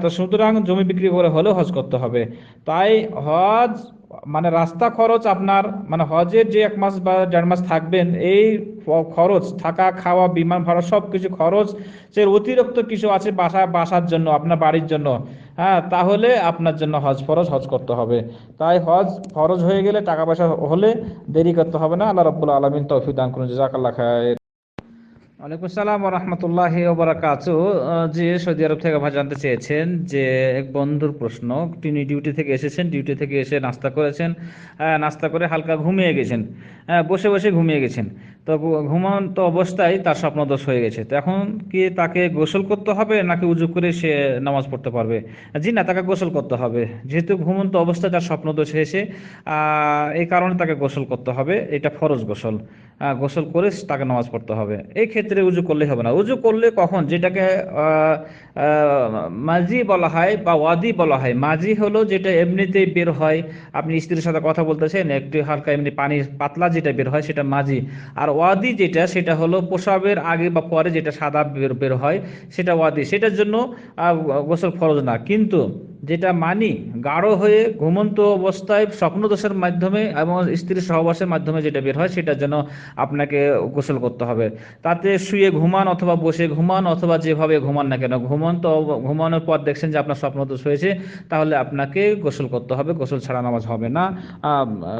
তো সুতরাং জমি বিক্রি করে হলেও হজ করতে হবে। তাই হজ মানে রাস্তা খরচ আপনার, মানে হজের যে 1 মাস বা 1.5 মাস থাকবেন, এই খরচ, থাকা খাওয়া বিমান ভাড়া সব কিছু খরচ, সে অতিরিক্ত কিছু আছে বাসার জন্য, আপনার বাড়ির জন্য, হ্যাঁ, তাহলে আপনার জন্য হজ ফরজ, হজ করতে হবে। তাই হজ ফরজ হয়ে গেলে, টাকা পয়সা হলে দেরি করতে হবে না। আল্লাহ রাব্বুল আলামিন তৌফিক দান করুন। জাযাকাল্লাহ খায়ের। ওয়ালাইকুম আসসালাম ওয়া রাহমাতুল্লাহি ওয়া বারাকাতুহু। জি, সৌদি আরব থেকে ভাই জানতে চেয়েছেন যে এক বন্ধুর প্রশ্ন, তিনি ডিউটি থেকে এসেছেন, ডিউটি থেকে এসে নাস্তা করেছেন, নাস্তা করে হালকা ঘুমিয়ে গেছেন, বসে বসে ঘুমিয়ে গেছেন। তো ঘুমন্ত অবস্থায় তার স্বপ্নদোষ হয়ে গেছে। তো এখন কি তাকে গোসল করতে হবে নাকি উজু করে সে নামাজ পড়তে পারবে? জি না, তাকে গোসল করতে হবে। যেহেতু ঘুমন্ত অবস্থায় তার স্বপ্নদোষ হয়েছে, এই কারণে তাকে গোসল করতে হবে, এটা ফরজ গোসল। গোসল করে তাকে নামাজ পড়তে হবে। এই ক্ষেত্রে উজু করলে হবে না। উজু করলে কখন, যেটাকে আহ, আহ, মাজি বলা হয় বা ওয়াদি বলা হয়। মাজি হলো যেটা এমনিতেই বের হয়, আপনি স্ত্রীর সাথে কথা বলতেছেন, একটু হালকা এমনি পানি পাতলা যেটা বের হয় সেটা মাজি। আর ওয়াদি যেটা, সেটা হলো প্রসাবের আগে বা পরে যেটা সাদা বের বের হয়, সেটা ওয়াদি। সেটার জন্য গোসল ফরজ না। কিন্তু যেটা মানি, গাঢ় হয়ে ঘুমন্ত অবস্থায় স্বপ্নদোষের মাধ্যমে এবং স্ত্রীর সহবাসের মাধ্যমে যেটা বের হয়, সেটার জন্য আপনাকে গোসল করতে হবে। তাতে শুয়ে ঘুমান অথবা বসে ঘুমান অথবা যেভাবে ঘুমান না কেন, ঘুমানোর পর দেখছেন যে আপনার স্বপ্নদোষ হয়েছে, তাহলে আপনাকে গোসল করতে হবে। গোসল ছাড়া নামাজ হবে না।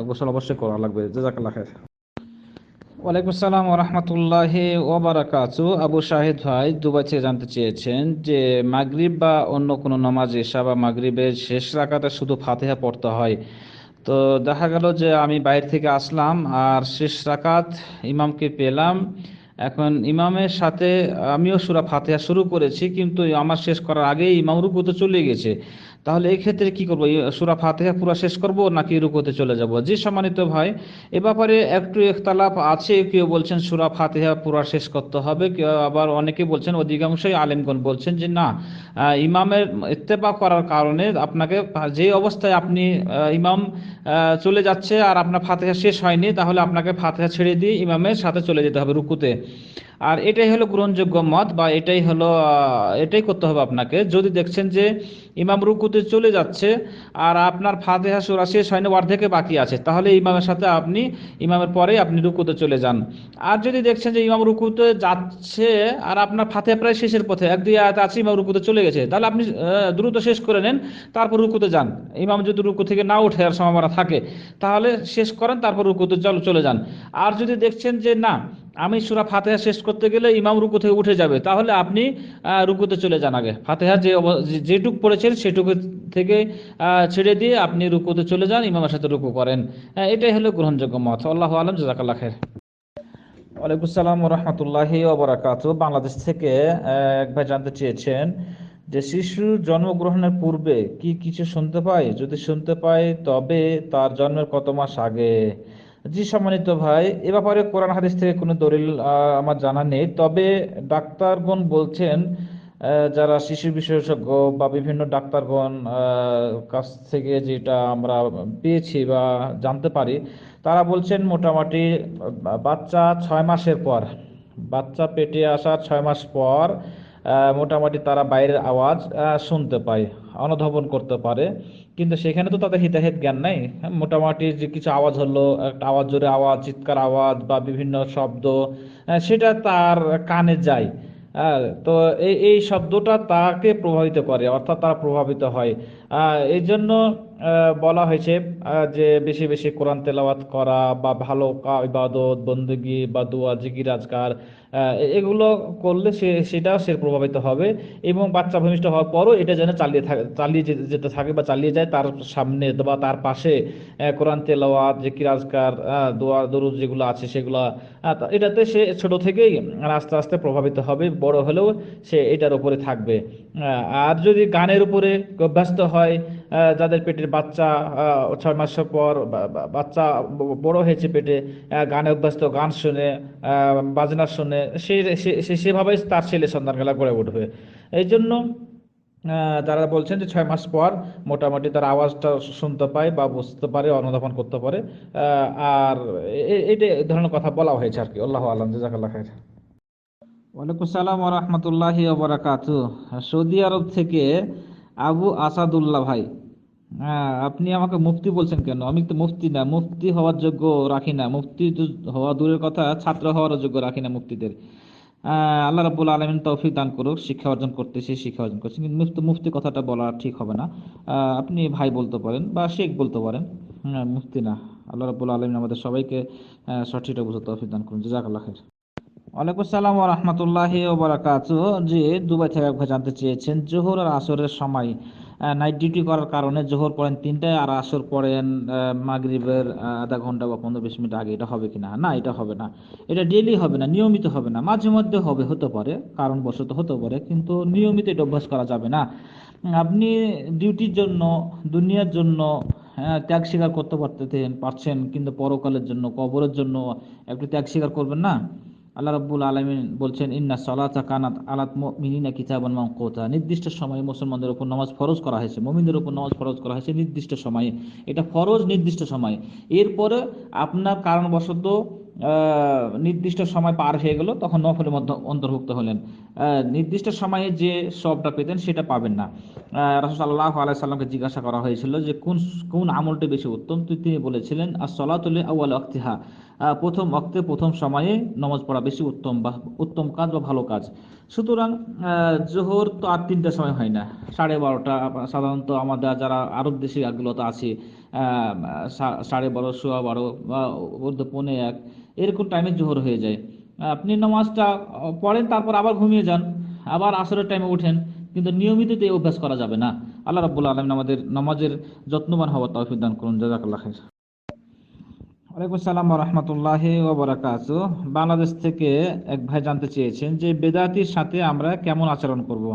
গোসল অবশ্যই করা লাগবে। জাযাকাল্লাহ খায়ের। ওয়ালাইকুম আসসালাম ওয়া রাহমাতুল্লাহি ওয়া বারাকাতুহু। আবু শাহিদ ভাই দুবাই থেকে জানতে চেয়েছেন যে মাগরিব বা অন্য কোনো নামাজ, এশা বা মাগরিবের শেষ রাকাতে শুধু ফাতিহা পড়তে হয়, তো দেখা গেল যে আমি বাইরে থেকে আসলাম আর শেষ রাকাত ইমামকে পেলাম। এখন ইমামের সাথে আমিও সূরা ফাতিহা শুরু করেছি, কিন্তু আমার শেষ করার আগেই ইমাম রুকুতে চলে গেছে। তাহলে এই ক্ষেত্রে কি করব? সূরা ফাতিহা পুরো শেষ করব নাকি রুকুতে চলে যাব? জি সম্মানিত ভাই, এ ব্যাপারে একটু ইখতিলাফ আছে। কেউ বলছেন সূরা ফাতিহা পুরো শেষ করতে হবে, কেউ আবার অনেকে বলছেন, অধিকাংশই আলেমগণ বলছেন যে না, ইমামের ইত্তেবা করার কারণে আপনাকে যে অবস্থায় আপনি ইমাম চলে যাচ্ছে আর আপনার ফাতিহা শেষ হয়নি, তাহলে আপনাকে ফাতিহা ছেড়ে দিয়ে ইমামের সাথে চলে যেতে হবে রুকুতে। আর এটাই হলো গ্রহণযোগ্য মত, বা এটাই হলো এটাই করতে হবে আপনাকে। যদি দেখছেন যে ইমাম রুকুতে চলে যাচ্ছে আর আপনার ফাতিহা সূরা শেষ হয়নি, অর্ধেকে বাকি আছে, তাহলে ইমামের সাথে আপনি ইমামের পরে আপনি রুকুতে চলে যান। আর যদি দেখছেন যে ইমাম রুকুতে যাচ্ছে আর আপনার ফাতিহা প্রায় শেষের পথে, এক দুই আয়াত আছে, ইমাম রুকুতে চলে গেছে, তাহলে আপনি দ্রুত শেষ করে নেন, তারপর রুকুতে যান। ইমাম যদি রুকু থেকে না উঠে আর সম্ভাবনা থাকে, তাহলে শেষ করেন, তারপর রুকুতে চলে যান। আর যদি দেখছেন যে না, আমি সূরা ফাতিহা শেষ করতে গেলে ইমাম রুকু থেকে উঠে যাবে, তাহলে আপনি রুকুতে চলে যান। আগে ফাতিহা যেটুক পড়েছেন সেটুকু থেকে ছেড়ে দিয়ে আপনি রুকুতে চলে যান, ইমামের সাথে রুকু করেন। এটাই হলো গ্রহণযোগ্য মত। আল্লাহু আলাম, জাযাকাল্লাহ খাইর। ওয়ালাইকুম আসসালাম ওয়া রাহমাতুল্লাহি ওয়া বারাকাতুহু। বাংলাদেশ থেকে এক ভাই জানতে চেয়েছেন যে শিশু জন্মগ্রহণের পূর্বে কি কিছু শুনতে পায়? যদি শুনতে পায় তবে তার জন্মের কত মাস আগে? জি সম্মানিত ভাই, এ ব্যাপারে কোরআন হাদিস থেকে কোনো দলিল আমার জানা নেই, তবে ডাক্তারগণ বলছেন, যারা শিশু বিশেষজ্ঞ বা বিভিন্ন ডাক্তারগণ কাছ থেকে যেটা আমরা পেয়েছি বা জানতে পারি, তারা বলছেন মোটামুটি বাচ্চা 6 মাসের পর, বাচ্চা পেটে আসার 6 মাস পর মোটামুটি তারা বাইরের আওয়াজ শুনতে পায়, অনুধাবন করতে পারে। কিন্তু সেখানে তো তাদের হিতাহিত জ্ঞান নাই। হ্যাঁ, মোটামুটি যে কিছু আওয়াজ হলো, একটা আওয়াজ, জোরে আওয়াজ, চিৎকার আওয়াজ বা বিভিন্ন শব্দ, সেটা তার কানে যায়। তো এই শব্দটা তাকে প্রভাবিত করে, অর্থাৎ তারা প্রভাবিত হয়। এই জন্য বলা হয়েছে যে বেশি বেশি কোরআন তেলাওয়াত করা বা ভালো ইবাদত বন্দেগী বা দোয়া জিকির আজকার, এগুলো করলে সেটাও সে প্রভাবিত হবে। এবং বাচ্চা ভূমিষ্ঠ হওয়ার পরও এটা যেন চালিয়ে যেতে থাকে বা চালিয়ে যায়, তার সামনে বা তার পাশে কোরআন তেলাওয়াত জিকির আজকার, দোয়া দরুদ যেগুলো আছে সেগুলো, এটাতে সে ছোট থেকেই আস্তে আস্তে প্রভাবিত হবে, বড় হলেও সে এটার উপরে থাকবে। আর যদি গানের উপরে অভ্যস্ত হয়, যাদের পেটের বাচ্চা 6 মাস পর বাচ্চা বড় হয়েছে পেটে, গানে অভ্যস্ত, গান শুনে, বাজনা শুনে, সেভাবেই তার ছেলে সন্তানগুলা গড়ে উঠবে। এই জন্য তারা বলছেন যে 6 মাস পর মোটামুটি তার আওয়াজটা শুনতে পায় বা বুঝতে পারে, অনুধাবন করতে পারে। আর এই ধরনের কথা বলা হয়েছে আর কি। আল্লাহু আলাম, জাযাকাল্লাহ খাইর। ওয়ালাইকুম সালাম ওয়া রাহমাতুল্লাহি ওয়া বারাকাতুহু। সৌদি আরব থেকে আবু আসাদুল্লাহ ভাই, আপনি আমাকে মুফতি বলছেন কেন? আমি তো মুফতি না, মুফতি হওয়ার যোগ্য রাখি না, মুফতি তো হওয়া দূরের কথা, ছাত্র হওয়ার যোগ্য রাখি না মুফতিদের। আল্লাহ রাব্বুল আলামিন তৌফিক দান করুক, শিক্ষা অর্জন করতেছি, শিক্ষা অর্জন করছি, কিন্তু মুফতি মুফতি কথাটা বলা ঠিক হবে না। আপনি ভাই বলতে পারেন বা শেখ বলতে পারেন, মুফতি না। আল্লাহ রাব্বুল আলামিন আমাদের সবাইকে সঠিকটা বুঝতে তৌফিক দান করুন। জাযাকাল্লাহ খাইর। ওয়ালাইকুম সালাম ওয়া রাহমাতুল্লাহি ওয়া বারাকাতুহু। জি, দুবাই থেকে এক ভাই জানতে চেয়েছেন জোহর আর আসরের সময় নাইট ডিউটি করার কারণে জোহর পড়েন 3টায় আর আসর পড়েন মাগরিবের আধা ঘন্টা বা 15-20 মিনিট আগে, এটা হবে কিনা? না, এটা হবে না। এটা ডেইলি হবে না, নিয়মিত হবে না, মাঝে মধ্যে হবে, হতে পারে, কারণবশত হতে পারে, কিন্তু নিয়মিত এটা অভ্যাস করা যাবে না। আপনি ডিউটির জন্য, দুনিয়ার জন্য ত্যাগ স্বীকার করতে পারছেন, কিন্তু পরকালের জন্য, কবরের জন্য একটু ত্যাগ স্বীকার করবেন না? আল্লাহ রাব্বুল আলামিন বলছেন, ইন্না সালাতা কানাত আলাল মুমিনিনা কিতাবান মাওকুতা। নির্দিষ্ট সময়ে মুসলমানদের উপর নামাজ ফরজ করা হয়েছে, মুমিনদের উপর নামাজ ফরজ করা হয়েছে নির্দিষ্ট সময়ে। এটা ফরজ, নির্দিষ্ট সময়ে। এরপরে আপনার কারণবশত নির্দিষ্ট সময় পার হয়ে গেল, তখন নফলের মধ্যে অন্তর্ভুক্ত হলেন। নির্দিষ্ট সময়ে যে সবটা পেতেন সেটা পাবেন না। রাসূল সাল্লাল্লাহু আলাইহি সাল্লামকে জিজ্ঞাসা করা হয়েছিল যে কোন কোন আমলটি বেশি উত্তম, তিনি বলেছিলেন as-salatu li awwal waqtiha, প্রথম ওয়াক্তে, প্রথম সময়ে নামাজ পড়া বেশি উত্তম বা উত্তম কাজ বা ভালো কাজ। সুতরাং জোহর তো আর 3টার সময় হয় না, 12:30। সাধারণত আমাদের যারা আরব দেশে এগুলোতে আছে 12:30, 12:15 বা মধ্যে 1:45 এরকম টাইমে জোহর হয়ে যায়। আপনি নামাজটা পড়েন, তারপর আবার ঘুমিয়ে যান, আবার আসরের টাইমে উঠেন, কিন্তু নিয়মিত এই অভ্যাস করা যাবে না। আল্লাহ রাব্বুল আলামিন আমাদের নামাজের যত্নবান হওয়ার তৌফিক দান করুন। জাযাকাল্লাহ খাইর। ওয়ালাইকুম আসসালাম ওয়া রাহমাতুল্লাহি ওয়া বারাকাতুহু। বাংলাদেশ থেকে এক ভাই জানতে চেয়েছেন যে বেদাতির সাথে আমরা কেমন আচরণ করব।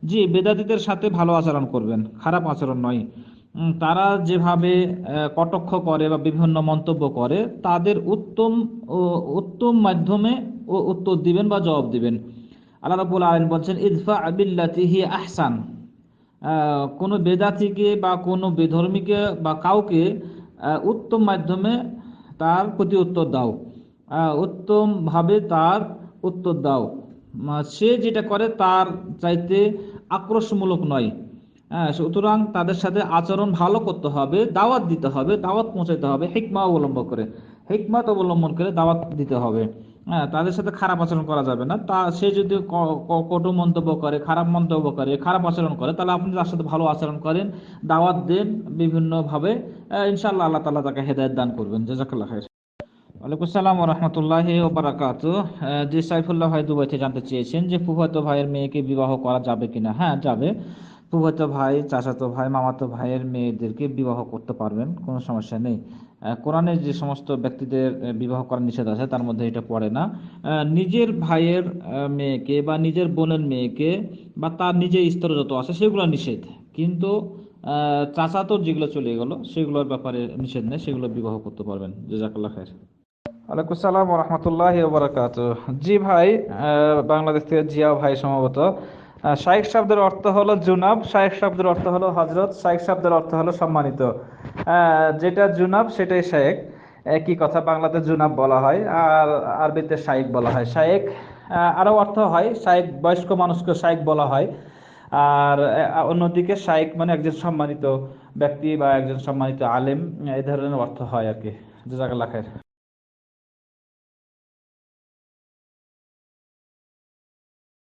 জি, বেদাতিদের সাথে ভালো আচরণ করবেন, খারাপ আচরণ নয়। তারা যেভাবে কটাক্ষ করে বা বিভিন্ন মন্তব্য করে, তাদের উত্তম মাধ্যমে উত্তর দিবেন বা জবাব দিবেন। আল্লাহ রাব্বুল আলামিন বলছেন ইদফা বিল্লাতি হিয়া আহসান। কোনো বেদাতিকে বা কোনো বেধর্মীকে বা কাউকে উত্তম মাধ্যমে তার প্রতি উত্তর দাও, উত্তমভাবে তার উত্তর দাও। সে যেটা করে তার চাইতে আক্রোশমূলক নয়। সুতরাং তাদের সাথে আচরণ ভালো করতে হবে, দাওয়াত দিতে হবে, দাওয়াত পৌঁছাইতে হবে, হিকমত অবলম্বন করে দাওয়াত দিতে হবে। তাদের সাথে খারাপ আচরণ করা যাবে না। সে যদি কটু মন্তব্য করে, খারাপ মন্তব্য করে, খারাপ আচরণ করে, তাহলে আপনি তার সাথে ভালো আচরণ করেন, দাওয়াত দেন বিভিন্নভাবে। ইনশাআল্লাহ আল্লাহ তাআলা তাকে হেদায়েত দান করবেন। জাযাকাল্লাহ খাইর। ওয়ালাইকুম আসসালাম ওয়া রাহমাতুল্লাহি ওয়া বারাকাতুহু। জি, সাইফুল্লাহ ভাই দুবাই থেকে জানতে চেয়েছেন যে ফুফাতো ভাইয়ের মেয়েকে বিবাহ করা যাবে কিনা। হ্যাঁ, যাবে। ফুফাতো ভাই, চাচাতো ভাই, মামাতো ভাইয়ের মেয়েদেরকে বিবাহ করতে পারবেন, কোনো সমস্যা নেই। কোরআনে যে সমস্ত ব্যক্তিদের বিবাহ করা নিষেধ আছে তার মধ্যে এটা পড়ে না। নিজের ভাইয়ের মেয়েকে বা নিজের বোনের মেয়েকে বা তার নিজের স্তরে যত আছে সেগুলো নিষেধ, কিন্তু চাচাতোর যেগুলো চলে গেল সেগুলোর ব্যাপারে নিষেধ নেই, সেগুলো বিবাহ করতে পারবেন। জাযাকাল্লাহ খাইর। ওয়ালাইকুম সালাম ওয়া রাহমাতুল্লাহি ওয়া বারাকাতুহু। জি ভাই, বাংলাদেশ থেকে জিয়া ভাই সম্ভবত। শাইখ শব্দের অর্থ হলো জুনাব, শাইখ শব্দের অর্থ হলো হযরত, শাইখ শব্দের অর্থ হলো সম্মানিত। যেটা জুনাব সেটাই শাইখ, একই কথা। বাংলাতে জুনাব বলা হয় আর আরবিতে শাইখ বলা হয়। শাইখ আরো অর্থ হয়, শাইখ বয়স্ক মানুষকে শাইখ বলা হয়। আর অন্যদিকে শাইখ মানে একজন সম্মানিত ব্যক্তি বা একজন সম্মানিত আলেম, এই ধরনের অর্থ হয় আর কি। জাযাকাল্লাহ খাইর।